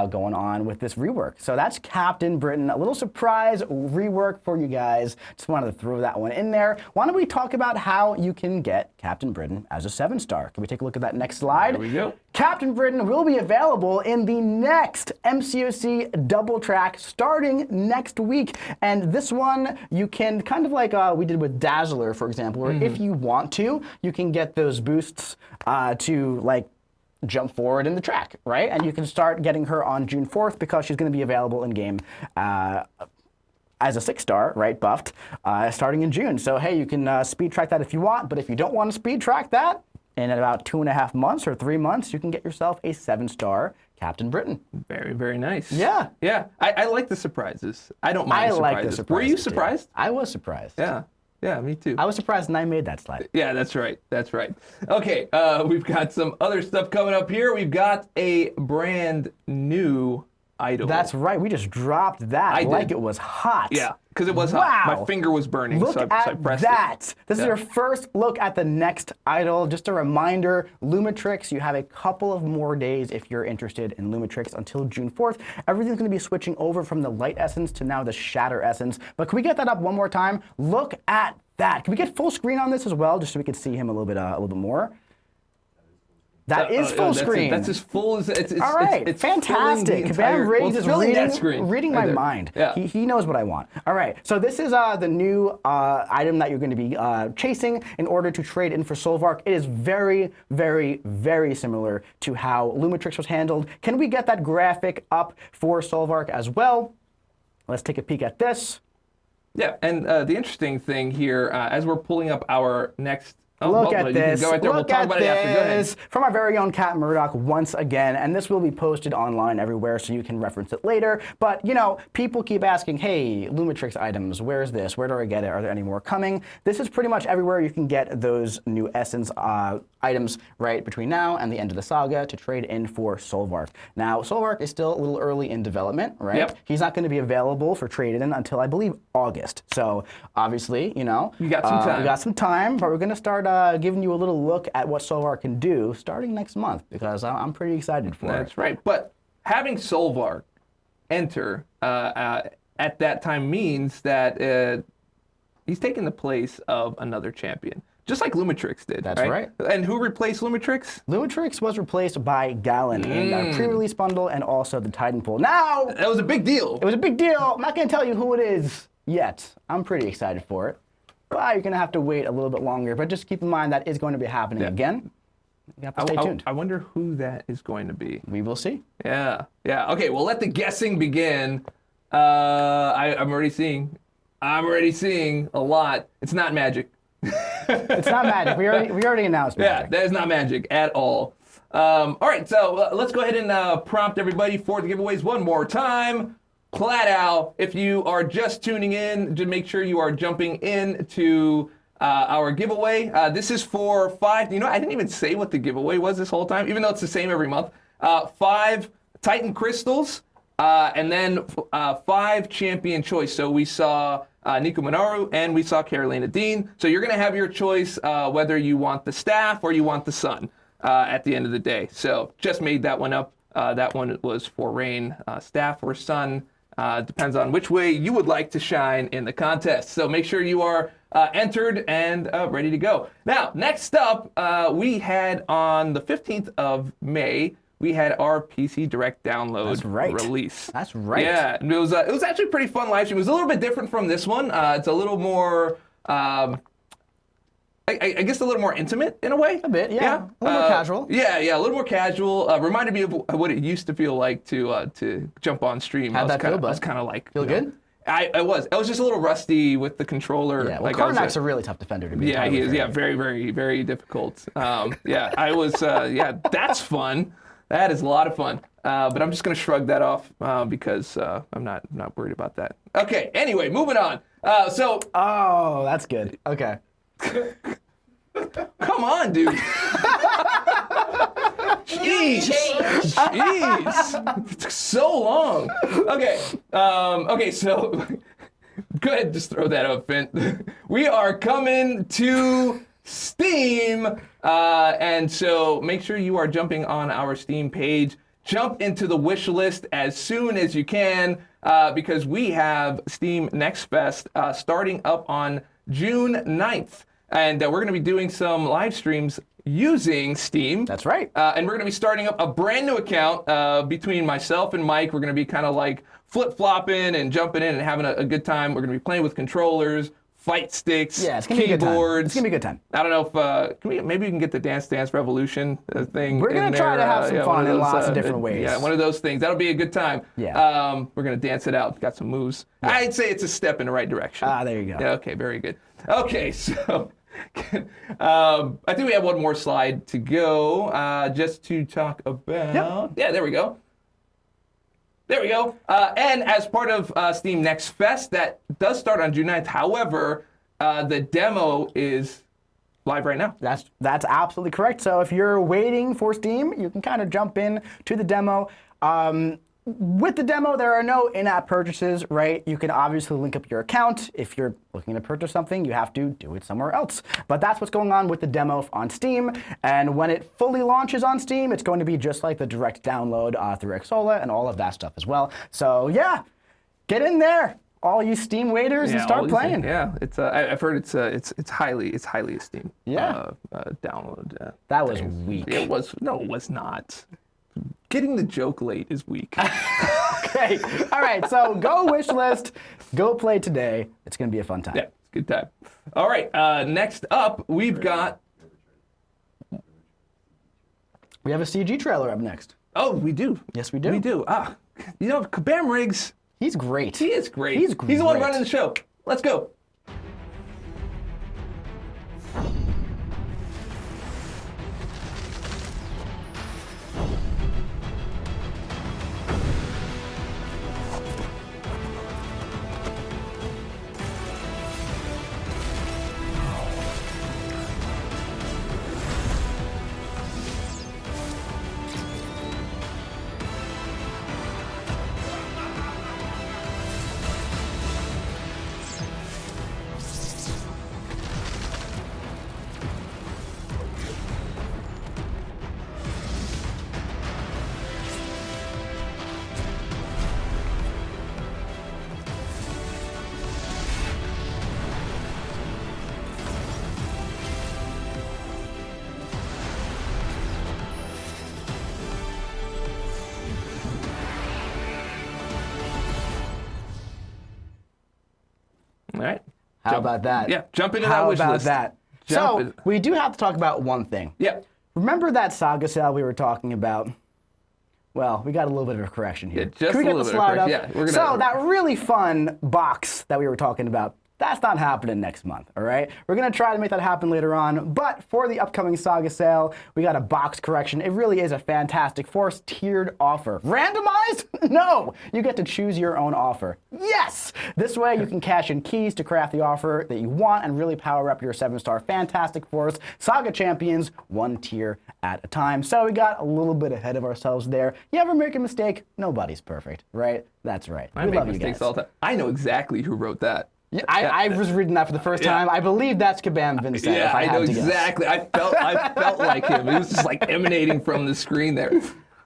going on with this rework. So that's Captain Britain. A little surprise rework for you guys. Just wanted to throw that one in there. Why don't we talk about how you can get Captain Britain as a 7-star? Can we take a look at that next slide? There we go. Captain Britain will be available in the next MCOC double track starting next week. And this one, you can kind of like we did with Dazzler, for example, where if you want to, you can get those boosts to like jump forward in the track, right? And you can start getting her on June 4th because she's going to be available in game as a 6-star, right, buffed, starting in June. So hey, you can speed track that if you want, but if you don't want to speed track that, in about 2.5 months or 3 months, you can get yourself a 7-star Captain Britain. Very, very nice. Yeah. Yeah. I like the surprises. I don't mind surprises. Like the surprises. Were you too. surprised? I was surprised. Yeah. Yeah, me too. I was surprised and I made that slide. Yeah, that's right. That's right. Okay, we've got some other stuff coming up here. We've got a brand new idol. That's right. We just dropped that like it was hot. Yeah, because it was wow. hot. My finger was burning, look so I at pressed that. it. This is your first look at the next idol. Just a reminder, Lumitrix, you have a couple of more days if you're interested in Lumitrix until June 4th. Everything's going to be switching over from the Light Essence to now the Shatter Essence. But can we get that up one more time? Look at that. Can we get full screen on this as well, just so we can see him a little bit more? That is full screen. That's as full as it's. All right, it's fantastic. Kabam Riggs is reading my mind. Yeah. He knows what I want. All right, so this is the new item that you're going to be chasing in order to trade in for Solvark. It is very, very, very similar to how Lumitrix was handled. Can we get that graphic up for Solvark as well? Let's take a peek at this. Yeah, and the interesting thing here, as we're pulling up our next. Look at this. Go right there. Look we'll talk at about it after. Go ahead. From our very own Cat Murdoch once again, and this will be posted online everywhere so you can reference it later. But, you know, people keep asking, hey, Lumitrix items, where's this? Where do I get it? Are there any more coming? This is pretty much everywhere you can get those new Essence items right between now and the end of the saga to trade in for Solvark. Now, Solvark is still a little early in development, right? Yep. He's not going to be available for trade-in until, I believe, August. So, obviously, you know, you got some time. We got some time, but we're going to start giving you a little look at what Solvark can do starting next month, because I'm pretty excited for it. That's right. But having Solvark enter at that time means that he's taking the place of another champion. Just like Lumitrix did. That's right. And who replaced Lumitrix? Lumitrix was replaced by Galen in the pre-release bundle and also the Titanpool. Now, that was a big deal. It was a big deal. I'm not going to tell you who it is yet. I'm pretty excited for it. But you're going to have to wait a little bit longer. But just keep in mind that is going to be happening again. You have to stay tuned. I wonder who that is going to be. We will see. Yeah. Yeah. Okay, well, let the guessing begin. I'm already seeing a lot. It's not magic. It's not magic. We already announced magic. Yeah, that is not magic at all. All right, so let's go ahead and prompt everybody for the giveaways one more time. Pladow, if you are just tuning in, just make sure you are jumping into our giveaway. This is for 5. You know, I didn't even say what the giveaway was this whole time, even though it's the same every month. 5 Titan crystals, and then 5 champion choice. So we saw Nico Minoru and we saw Karolina Dean. So you're going to have your choice whether you want the staff or you want the sun at the end of the day. So just made that one up. That one was for rain, staff or sun. Depends on which way you would like to shine in the contest. So make sure you are entered and ready to go. Now, next up, we had on the 15th of May, we had our PC Direct download release. That's right. Yeah, it was actually a pretty fun live stream. It was a little bit different from this one. It's a little more, I guess a little more intimate in a way. A bit, yeah. A little more casual. Yeah, a little more casual. Reminded me of what it used to feel like to jump on stream. How'd that feel, bud? I was kind of like... Feel good? I was just a little rusty with the controller. Yeah, well, Karnak's a really tough defender to be. Yeah, he is. Yeah, very, very, very difficult. Yeah, I was. Yeah, that's fun. That is a lot of fun. But I'm just going to shrug that off because I'm not worried about that. Okay. Anyway, moving on. Oh, that's good. Okay. Come on, dude. Jeez. It took so long. Okay. Okay, so go ahead and just throw that up, Finn. We are coming to Steam. And so make sure you are jumping on our Steam page. Jump into the wish list as soon as you can because we have Steam Next Fest starting up on June 9th. And we're going to be doing some live streams using Steam. That's right. And we're going to be starting up a brand new account between myself and Mike. We're going to be kind of like flip-flopping and jumping in and having a good time. We're going to be playing with controllers, fight sticks, Yeah, it's gonna be a good time. keyboards. It's gonna be a good time. I don't know if maybe we can get the Dance Dance Revolution thing. We're gonna in try there, to have some one fun of in those, lots of different ways. Yeah, one of those things. That'll be a good time. Yeah. We're gonna dance it out. Got some moves. I'd say it's a step in the right direction. There you go. Yeah, okay, very good. Okay, so I think we have one more slide to go, just to talk about. Yeah, there we go. There we go. And as part of Steam Next Fest, that does start on June 9th. However, the demo is live right now. That's absolutely correct. So if you're waiting for Steam, you can kind of jump in to the demo. With the demo, there are no in-app purchases, right? You can obviously link up your account. If you're looking to purchase something, you have to do it somewhere else. But that's what's going on with the demo on Steam. And when it fully launches on Steam, it's going to be just like the direct download through Xsola and all of that stuff as well. So yeah, get in there, all you Steam waiters, and start playing. Yeah, it's I've heard it's highly esteemed. Yeah. Download. That was things. weak. It was not. Getting the joke late is weak. Okay. All right. So go wish list. Go play today. It's going to be a fun time. Yeah, it's a good time. All right. Next up, we've got. We have a CG trailer up next. Oh, we do. Yes, we do. We do. You know, Kabam Riggs. He's great. He is great. He's great. He's the one running the show. Let's go. All right. How about that? Yeah, jump into that wish list. How about that? So we do have to talk about one thing. Yeah. Remember that Saga sale we were talking about? Well, we got a little bit of a correction here. Yeah, just Can we a get little the bit of slide up? correction. Yeah, we're So that really fun box that we were talking about, that's not happening next month, all right? We're going to try to make that happen later on, but for the upcoming Saga sale, we got a box correction. It really is a fantastic tiered offer. Randomized? No! You get to choose your own offer. Yes! This way you can cash in keys to craft the offer that you want and really power up your 7-star Fantastic Force Saga champions one tier at a time. So we got a little bit ahead of ourselves there. You ever make a mistake? Nobody's perfect, right? That's right. I We make love you mistakes guys. all the time. I know exactly who wrote that. Yeah, I was reading that for the first time. I believe that's Kabam Vincent. Yeah, if I know had to guess. exactly. I felt like him. It was just like emanating from the screen there.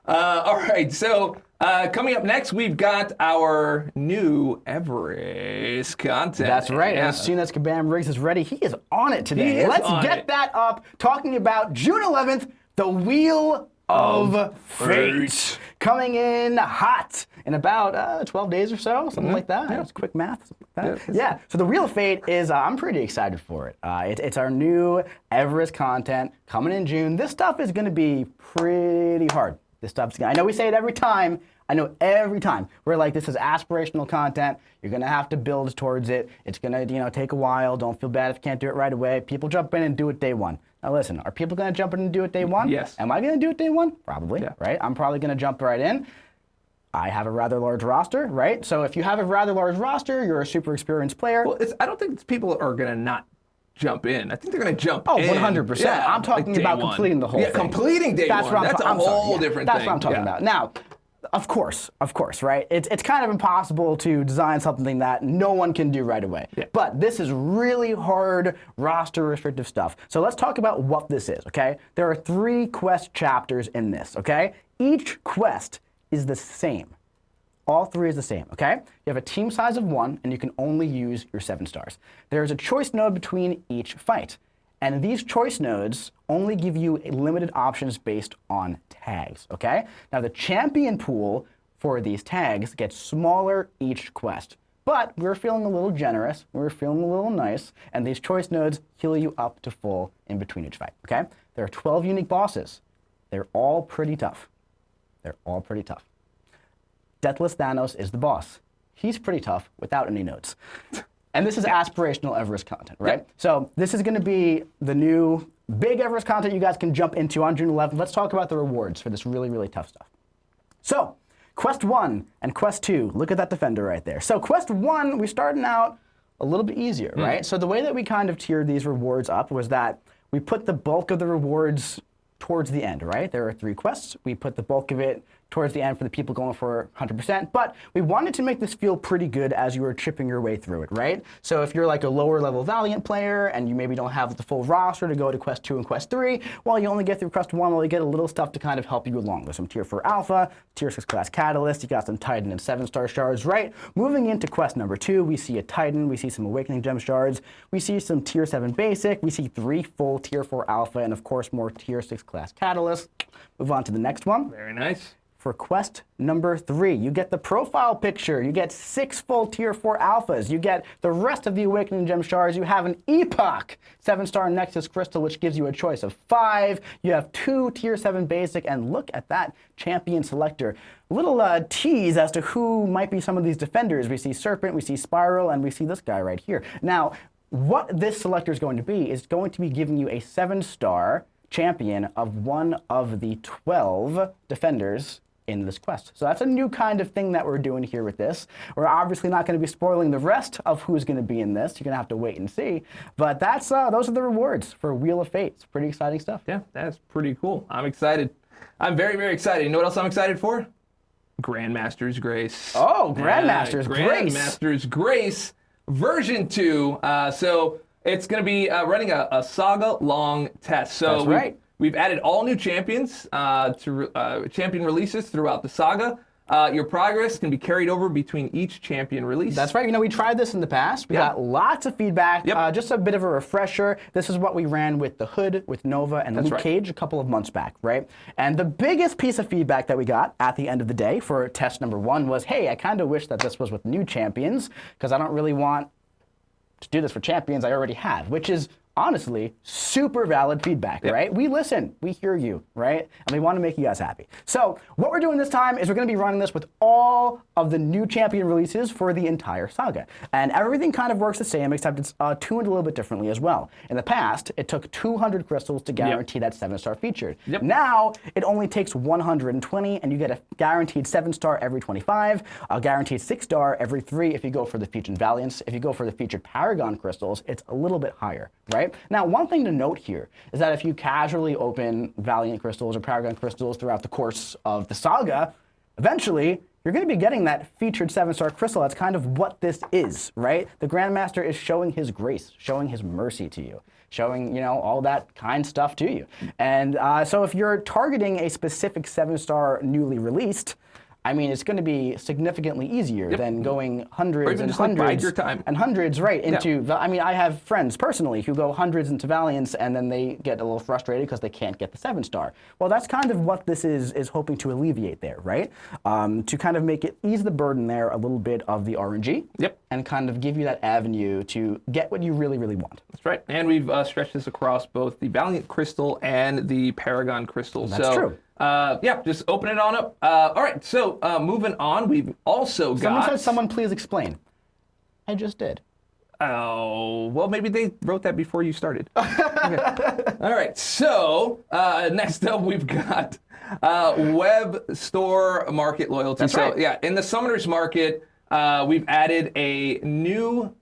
All right, so coming up next, we've got our new Everest content. That's right. Yeah. And as soon as Kabam Riggs is ready, he is on it today. He is Let's on get it. that up. Talking about June 11th, the Wheel of Fate. Coming in hot in about 12 days or so, something like that. It's quick math. Something like that. Yeah. So the Wheel of Fate is, I'm pretty excited for it. It's our new Everest content coming in June. This stuff is going to be pretty hard. This stuff's, I know we say it every time. I know every time we're like, this is aspirational content. You're gonna have to build towards it. It's gonna, take a while. Don't feel bad if you can't do it right away. People jump in and do it day one. Now listen, are people gonna jump in and do it day one? Yes. Am I gonna do it day one? Probably, Yeah. right? I'm probably gonna jump right in. I have a rather large roster, right? So if you have a rather large roster, you're a super experienced player. Well, I don't think people are going to not jump in. I think they're going to jump in. 100%. Yeah, I'm talking like day about one. completing the whole yeah, thing. completing day That's one. What That's a I'm sorry, whole yeah. different That's thing. what I'm talking about. Now, of course, right? It's kind of impossible to design something that no one can do right away. Yeah. But this is really hard roster restrictive stuff. So let's talk about what this is, okay? There are 3 quest chapters in this, okay? Each quest is the same. All 3 is the same, okay? You have a team size of 1, and you can only use your 7 stars. There's a choice node between each fight. And these choice nodes only give you limited options based on tags, okay? Now the champion pool for these tags gets smaller each quest. But we were feeling a little generous, we were feeling a little nice, and these choice nodes heal you up to full in between each fight, okay? There are 12 unique bosses. They're all pretty tough. They're all pretty tough. Deathless Thanos is the boss. He's pretty tough without any nodes. And this is aspirational Everest content, right? Yep. So this is going to be the new big Everest content you guys can jump into on June 11th. Let's talk about the rewards for this really, really tough stuff. So Quest 1 and Quest 2, look at that defender right there. So Quest 1, we're starting out a little bit easier, right? So the way that we kind of tiered these rewards up was that we put the bulk of the rewards towards the end, right? There are 3 quests. We put the bulk of it towards the end for the people going for 100%, but we wanted to make this feel pretty good as you were chipping your way through it, right? So if you're like a lower level Valiant player and you maybe don't have the full roster to go to Quest 2 and Quest 3, well, you only get through Quest 1, well, you get a little stuff to kind of help you along. There's some Tier 4 Alpha, Tier 6 class Catalyst, you got some Titan and 7-star shards, right? Moving into Quest number 2, we see a Titan, we see some Awakening Gem shards, we see some Tier 7 Basic, we see 3 full Tier 4 Alpha, and of course more Tier 6 class Catalyst. Move on to the next one. Very nice. For quest number 3, you get the profile picture, you get 6 full Tier 4 Alphas, you get the rest of the Awakening Gem shards, you have an Epoch 7-star Nexus Crystal, which gives you a choice of 5, you have 2 Tier 7 Basic, and look at that champion selector. Little tease as to who might be some of these defenders. We see Serpent, we see Spiral, and we see this guy right here. Now, what this selector is going to be is going to be giving you a 7-star champion of one of the 12 defenders in this quest. So that's a new kind of thing that we're doing here with this. We're obviously not going to be spoiling the rest of who's going to be in this. You're going to have to wait and see. But that's those are the rewards for Wheel of Fate. It's pretty exciting stuff. Yeah, that's pretty cool. I'm excited. I'm very, very excited. You know what else I'm excited for? Grandmaster's Grace. Oh, Grandmaster's Grace. Grandmaster's Grace version 2. So it's going to be running a Saga long test. So That's right. We've added all new champions to champion releases throughout the Saga. Your progress can be carried over between each champion release. That's right. You know, we tried this in the past. We got lots of feedback. Yep. Just a bit of a refresher. This is what we ran with the Hood, with Nova, and Luke Cage a couple of months back, right? And the biggest piece of feedback that we got at the end of the day for test number 1 was, hey, I kind of wish that this was with new champions, because I don't really want to do this for champions I already have, which is honestly super valid feedback, right? We listen, we hear you, right? And we want to make you guys happy. So what we're doing this time is we're going to be running this with all of the new champion releases for the entire Saga. And everything kind of works the same, except it's tuned a little bit differently as well. In the past, it took 200 crystals to guarantee that 7-star featured. Now, it only takes 120, and you get a guaranteed 7-star every 25, a guaranteed 6-star every 3 if you go for the featured Valiants. If you go for the featured Paragon crystals, it's a little bit higher, right? Now, one thing to note here is that if you casually open Valiant crystals or Paragon crystals throughout the course of the Saga, eventually you're going to be getting that featured 7-star crystal. That's kind of what this is, right? The Grandmaster is showing his grace, showing his mercy to you, showing, you know, all that kind stuff to you. And so if you're targeting a specific 7-star newly released, I mean, it's going to be significantly easier than going hundreds and hundreds and hundreds into. I mean, I have friends personally who go hundreds into Valiants and then they get a little frustrated because they can't get the 7-star. Well, that's kind of what this is hoping to alleviate there, right? To kind of make it ease the burden there a little bit of the RNG. And kind of give you that avenue to get what you really, really want. That's right. And we've stretched this across both the Valiant Crystal and the Paragon Crystal. That's true. Yeah, just open it on up. All right, so moving on, we've also got... Someone said, someone please explain. I just did. Oh, well, maybe they wrote that before you started. Okay. All right, so next up we've got Webstore Market Loyalty. That's right. Yeah, in the Summoners Market, we've added a new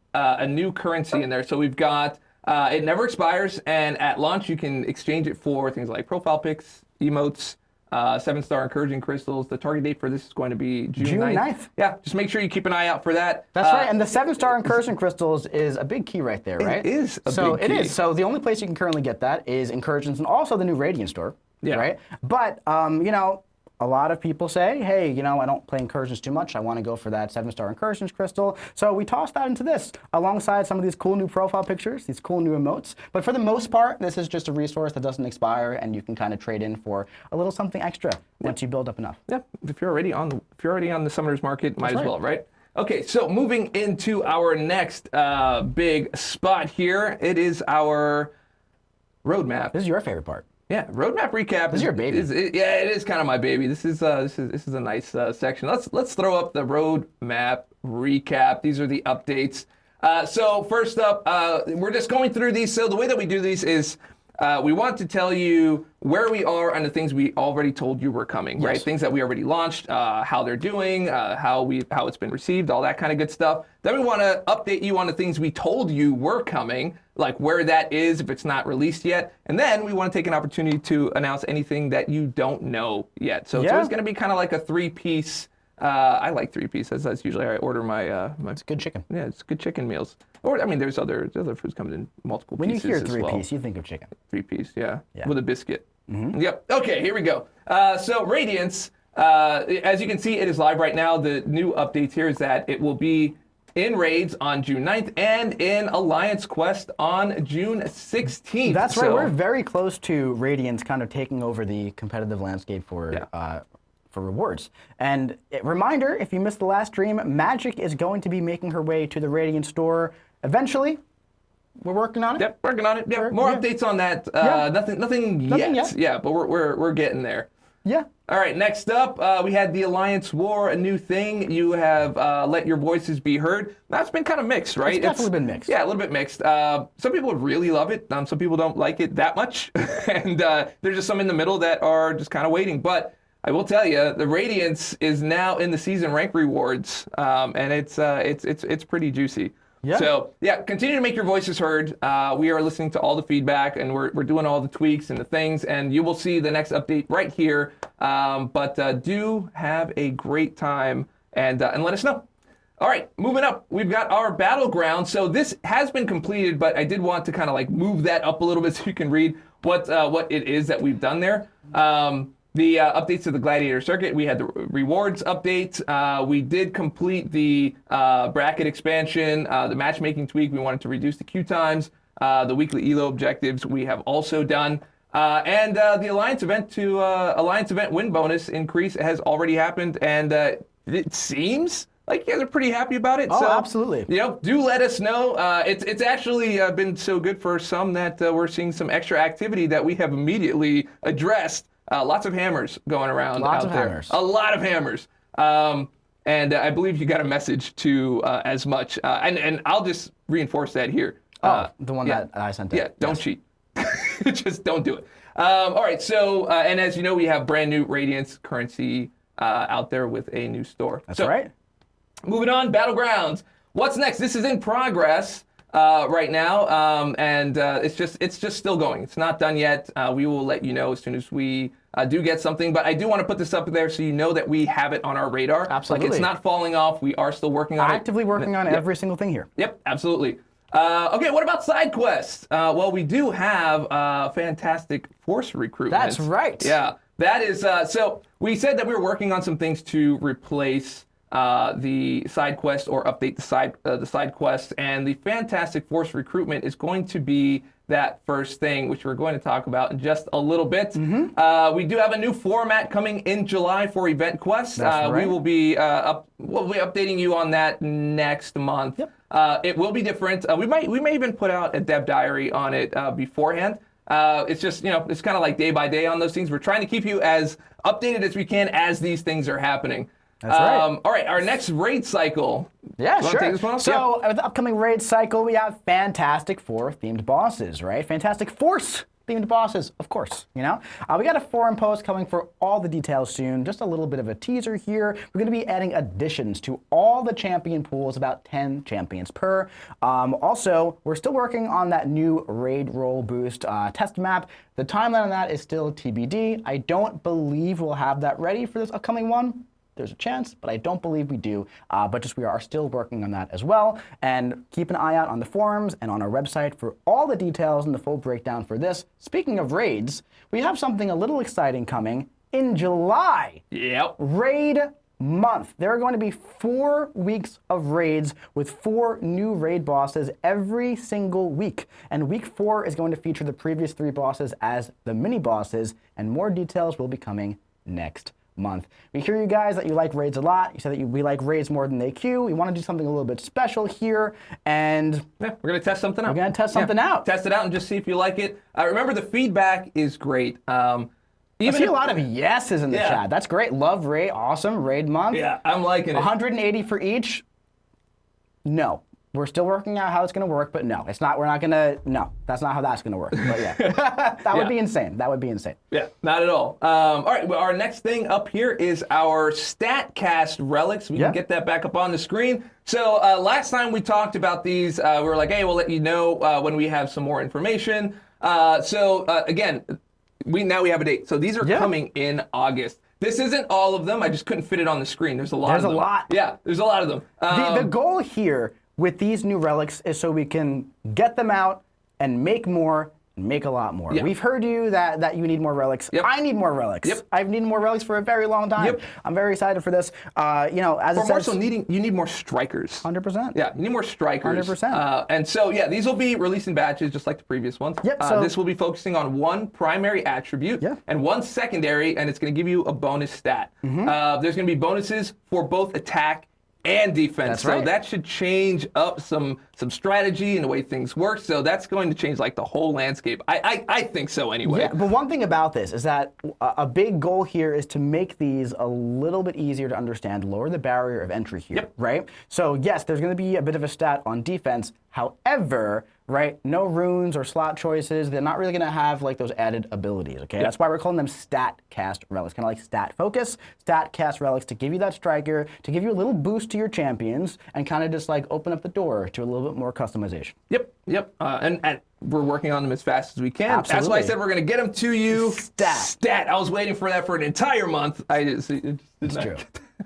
currency in there. So we've got, it never expires, and at launch you can exchange it for things like profile pics, emotes, 7-star encouraging crystals. The target date for this is going to be June 9th. Yeah, just make sure you keep an eye out for that. That's right, and the 7-star encouraging crystals is a big key right there, right? It is a big key. So it is. So the only place you can currently get that is Incursions and also the new Radiant store, right? But, you know, a lot of people say, hey, you know, I don't play Incursions too much. I want to go for that 7-star Incursions crystal. So we tossed that into this alongside some of these cool new profile pictures, these cool new emotes. But for the most part, this is just a resource that doesn't expire, and you can kind of trade in for a little something extra once you build up enough. Yeah, if you're already on the Summoners Market, might as well, right? Okay, so moving into our next big spot here, it is our roadmap. This is your favorite part. Yeah, roadmap recap. This is your baby. Yeah, it is kind of my baby. This is a nice section. Let's throw up the roadmap recap. These are the updates. So first up, we're just going through these. So the way that we do these is we want to tell you where we are on the things we already told you were coming, right? Things that we already launched, how they're doing, how it's been received, all that kind of good stuff. Then we want to update you on the things we told you were coming, like where that is if it's not released yet. And then we want to take an opportunity to announce anything that you don't know yet. So it's always going to be kind of like a three-piece. I like 3-piece. That's usually how I order my. It's good chicken. Yeah, it's good chicken meals. Or I mean, there's other foods coming in multiple When you pieces hear as well. 3-piece, you think of chicken. 3-piece, yeah, Yeah. with a biscuit. Yep. Okay, here we go. So Radiance, as you can see, it is live right now. The new updates here is that it will be in raids on June 9th and in Alliance Quest on June 16th. That's right. So- We're very close to Radiance kind of taking over the competitive landscape for rewards. And reminder, if you missed the last stream, Magic is going to be making her way to the Radiant store eventually. We're working on it. Yep, working on it. Yeah, Sure, more yeah. updates on that. Yeah. Nothing yet. Yeah, but we're getting there. Yeah. All right, next up, we had the Alliance War, a new thing. You have let your voices be heard. That's been kind of mixed, right? It's definitely been mixed. Yeah, a little bit mixed. Some people really love it. Some people don't like it that much. And there's just some in the middle that are just kind of waiting. But I will tell you, the Radiance is now in the season rank rewards, and it's pretty juicy. Yeah. So yeah, continue to make your voices heard. We are listening to all the feedback, and we're doing all the tweaks and the things, and you will see the next update right here. But do have a great time, and let us know. All right, moving up, we've got our battleground. So this has been completed, but I did want to kind of like move that up a little bit so you can read what it is that we've done there. The updates to the Gladiator Circuit, we had the rewards update. We did complete the bracket expansion, the matchmaking tweak. We wanted to reduce the queue times. The weekly ELO objectives we have also done. And the Alliance event win bonus increase has already happened. And it seems like you guys are pretty happy about it. Oh, so, absolutely. You know, do let us know. It's actually been so good for some that we're seeing some extra activity that we have immediately addressed. Lots of hammers going around Lots out of there. hammers. A lot of hammers. And I believe you got a message to as much. And I'll just reinforce that here. The one that I sent out. Yeah, don't cheat. Just don't do it. All right, so, and as you know, we have brand new Radiance currency out there with a new store. That's right. Moving on, Battlegrounds. What's next? This is in progress right now, and it's just still going. It's not done yet. We will let you know as soon as we do get something, but I do want to put this up there so you know that we have it on our radar. Absolutely. Like, it's not falling off. We are still working on it. Actively working on every single thing here. Yep, absolutely. Okay, what about side quests? Well, we do have fantastic force recruitment. That's right. Yeah, that is. So we said that we were working on some things to replace the side quest or update the side quests, and the fantastic force recruitment is going to be that first thing, which we're going to talk about in just a little bit. We do have a new format coming in July for event quests. That's right. We will be we'll be updating you on that next month. Yep. It will be different. We may even put out a dev diary on it beforehand. It's just, it's kind of like day by day on those things. We're trying to keep you as updated as we can as these things are happening. That's right. All right, our next raid cycle. Yeah, You wanna sure. take this one off? So, with the upcoming raid cycle, we have Fantastic Four themed bosses, right? Fantastic Force themed bosses, of course, We got a forum post coming for all the details soon. Just a little bit of a teaser here. We're going to be adding additions to all the champion pools, about 10 champions per. Also, we're still working on that new raid roll boost test map. The timeline on that is still TBD. I don't believe we'll have that ready for this upcoming one. There's a chance, but I don't believe we do. But we are still working on that as well. And keep an eye out on the forums and on our website for all the details and the full breakdown for this. Speaking of raids, we have something a little exciting coming in July. Yep. Raid month. There are going to be 4 weeks of raids with 4 new raid bosses every single week. And week 4 is going to feature the previous 3 bosses as the mini bosses, and more details will be coming next month. We hear you guys that you like raids a lot. You said that we like raids more than AQ. We want to do something a little bit special here, and Yeah, we're gonna test something out. we're going to test something out. Test it out and just see if you like it. Remember, the feedback is great. I see a lot of yeses in the chat. That's great. Love raid. Awesome. Raid month. Yeah, I'm liking it. 180 for each. No. We're still working out how it's going to work, but no. It's not. We're not going to. No. That's not how that's going to work. But yeah. That would be insane. That would be insane. Yeah, not at all. All right, well, our next thing up here is our Statcast relics. We can get that back up on the screen. So last time we talked about these, we were like, hey, we'll let you know when we have some more information. Again, we have a date. So these are coming in August. This isn't all of them. I just couldn't fit it on the screen. There's a lot of them. There's a lot. Yeah, there's a lot of them. The goal here with these new relics is so we can get them out and make more and make a lot more. Yep. We've heard you that you need more relics. Yep. I need more relics. Yep. I've needed more relics for a very long time. Yep. I'm very excited for this. As it says, You need more strikers. 100%. Yeah, you need more strikers. 100%. And so, yeah, these will be released in batches just like the previous ones. Yep, so this will be focusing on one primary attribute and one secondary, and it's going to give you a bonus stat. There's going to be bonuses for both attack and defense. That's right. So that should change up some strategy and the way things work. So that's going to change like the whole landscape. I think so anyway. Yeah, but one thing about this is that a big goal here is to make these a little bit easier to understand, lower the barrier of entry here, right? So yes, there's going to be a bit of a stat on defense. However, right, no runes or slot choices. They're not really going to have like those added abilities, okay? That's why we're calling them Statcast relics, kind of like stat focus, Statcast relics to give you that striker, to give you a little boost to your champions, and kind of just like open up the door to a little bit more customization. Yep. And we're working on them as fast as we can. Absolutely. That's why I said we're going to get them to you. Stat. I was waiting for that for an entire month. It's true.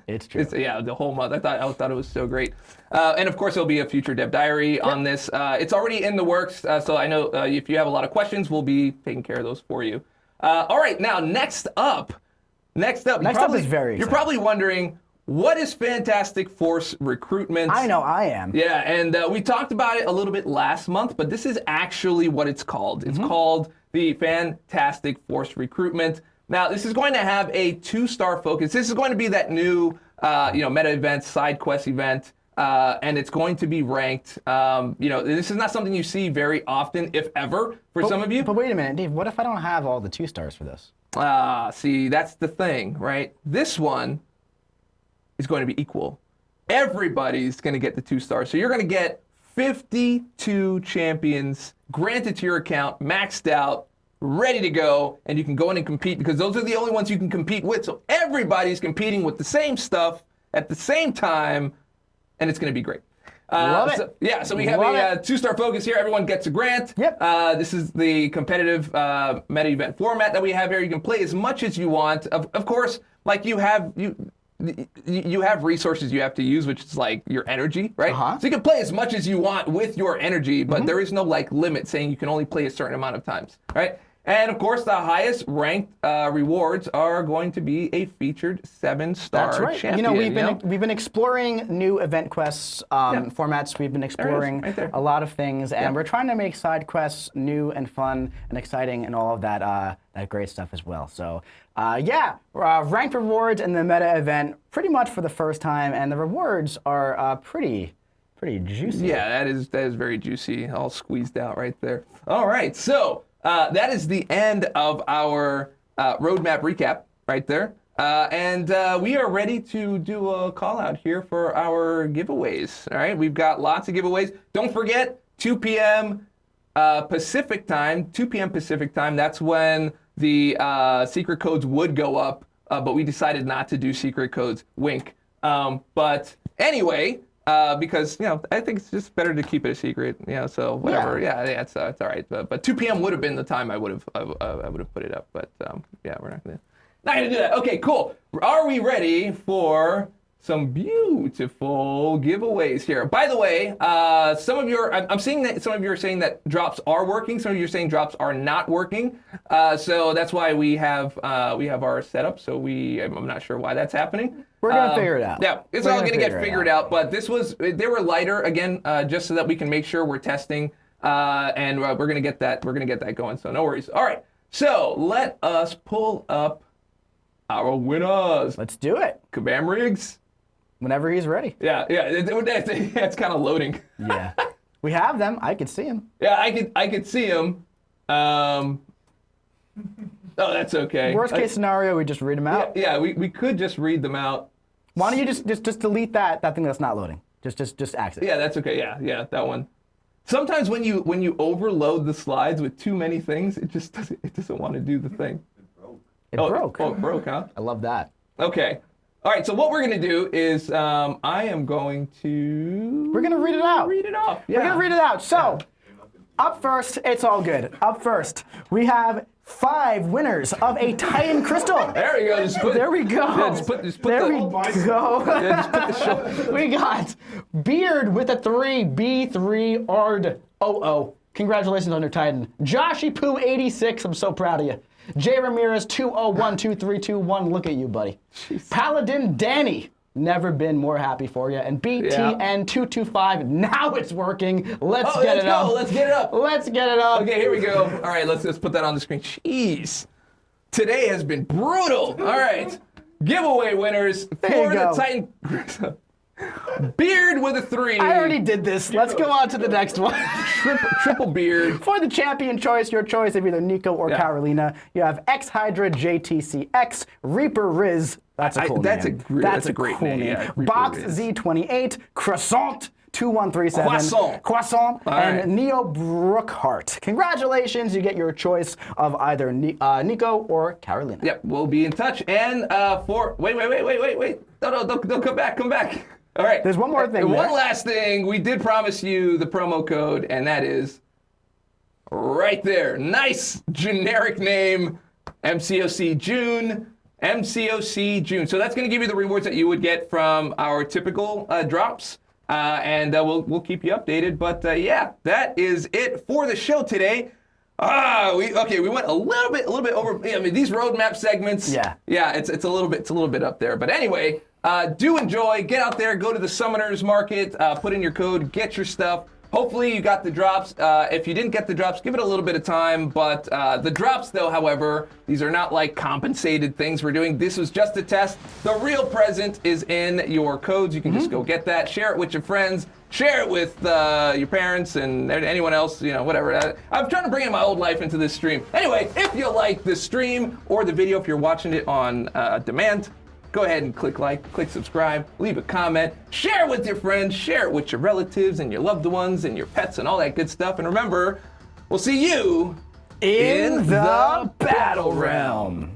It's true. The whole month. I thought it was so great. And of course, there'll be a future dev diary on this. It's already in the works, so I know if you have a lot of questions, we'll be taking care of those for you. All right, now next up is very exciting. You're probably wondering, what is Fantastic Force recruitment? I know I am. Yeah, and we talked about it a little bit last month, but this is actually what it's called. It's called the Fantastic Force recruitment. Now, this is going to have a 2-star focus. This is going to be that new, meta event, side quest event, and it's going to be ranked. This is not something you see very often, if ever, for some of you. But wait a minute, Dave. What if I don't have all the 2 stars for this? See, that's the thing, right? This one is going to be equal. Everybody's going to get the 2 stars. So you're going to get 52 champions granted to your account, maxed out, ready to go, and you can go in and compete because those are the only ones you can compete with. So everybody's competing with the same stuff at the same time, and it's going to be great. Love it. So we have a 2-star focus here. Everyone gets a grant. Yep. This is the competitive meta event format that we have here. You can play as much as you want. Of course, like you have resources you have to use, which is like your energy, right? So you can play as much as you want with your energy, but there is no like limit saying you can only play a certain amount of times, right? And of course, the highest ranked rewards are going to be a featured 7-star champion. We've been exploring new event quests formats. We've been exploring a lot of things, and we're trying to make side quests new and fun and exciting and all of that great stuff as well. So, ranked rewards in the meta event pretty much for the first time, and the rewards are pretty juicy. Yeah, that is very juicy, all squeezed out right there. All right, so. That is the end of our roadmap recap right there. And we are ready to do a call out here for our giveaways. All right, we've got lots of giveaways. Don't forget, 2 p.m. Pacific time, that's when the secret codes would go up, but we decided not to do secret codes, wink. But anyway, because I think it's just better to keep it a secret. So whatever. Yeah, it's all right. But 2 p.m. would have been the time I would have put it up. But we're not gonna do that. Okay, cool. Are we ready for some beautiful giveaways here? By the way, some of you I'm seeing that some of you are saying that drops are working. Some of you are saying drops are not working. So that's why we have our setup. So I'm not sure why that's happening. We're gonna figure it out. Yeah, it's all gonna get figured out. But they were lighter again, just so that we can make sure we're testing, and we're gonna get that going. So no worries. All right. So let us pull up our winners. Let's do it. Kabam Riggs. Whenever he's ready. Yeah, it's kind of loading. Yeah. We have them. I could see him. Yeah, I could see him. Oh, that's okay. Worst case scenario, we just read them out. Yeah, we could just read them out. Why don't you just delete that thing that's not loading? Just exit. Yeah, that's okay. Yeah, that one. Sometimes when you overload the slides with too many things, it doesn't want to do the thing. It broke. Oh, it broke, huh? I love that. Okay. All right, so what we're going to do is I am going to... We're going to read it out. Read it off. Yeah. We're going to read it out. So, up first, it's all good. Up first, we have 5 winners of a Titan Crystal. There we go. There we go. Yeah, just put there the, we go. Yeah, just put the show. We got Beard with a 3, B3 Ard 00. Congratulations on your Titan. Joshy Poo 86. I'm so proud of you. J Ramirez 2012321. Look at you, buddy. Jeez. Paladin Danny. Never been more happy for you. And BTN 225. Now it's working. Let's get it up. Let's get it up. Let's get it up. Okay, here we go. All right, let's put that on the screen. Jeez. Today has been brutal. All right. Giveaway winners for the Titan. Beard with a 3. I already did this. Let's go on to the next one. Triple beard. For the champion choice, your choice of either Nico or Karolina, you have X Hydra JTCX, Reaper Riz. That's a cool name. That's a great name. Yeah, Box Riz. Z28, Croissant 2137, Croissant, and right. Neo Brookhart. Congratulations, you get your choice of either Nico or Karolina. Yep, we'll be in touch. And wait. No, don't come back. All right. There's one more thing. One last thing. We did promise you the promo code, and that is right there. Nice generic name, MCOC June. MCOC June. So that's going to give you the rewards that you would get from our typical drops. And we'll keep you updated. But yeah, that is it for the show today. We went a little bit over. I mean, these roadmap segments. Yeah, it's a little bit up there. But anyway, do enjoy. Get out there. Go to the Summoners Market. Put in your code. Get your stuff. Hopefully you got the drops. If you didn't get the drops, give it a little bit of time. But the drops, though, however, these are not like compensated things we're doing. This was just a test. The real present is in your codes. You can just go get that. Share it with your friends. Share it with your parents and anyone else, whatever. I'm trying to bring in my old life into this stream. Anyway, if you like the stream or the video, if you're watching it on demand, go ahead and click like, click subscribe, leave a comment, share it with your friends, share it with your relatives and your loved ones and your pets and all that good stuff. And remember, we'll see you in the Battle Realm.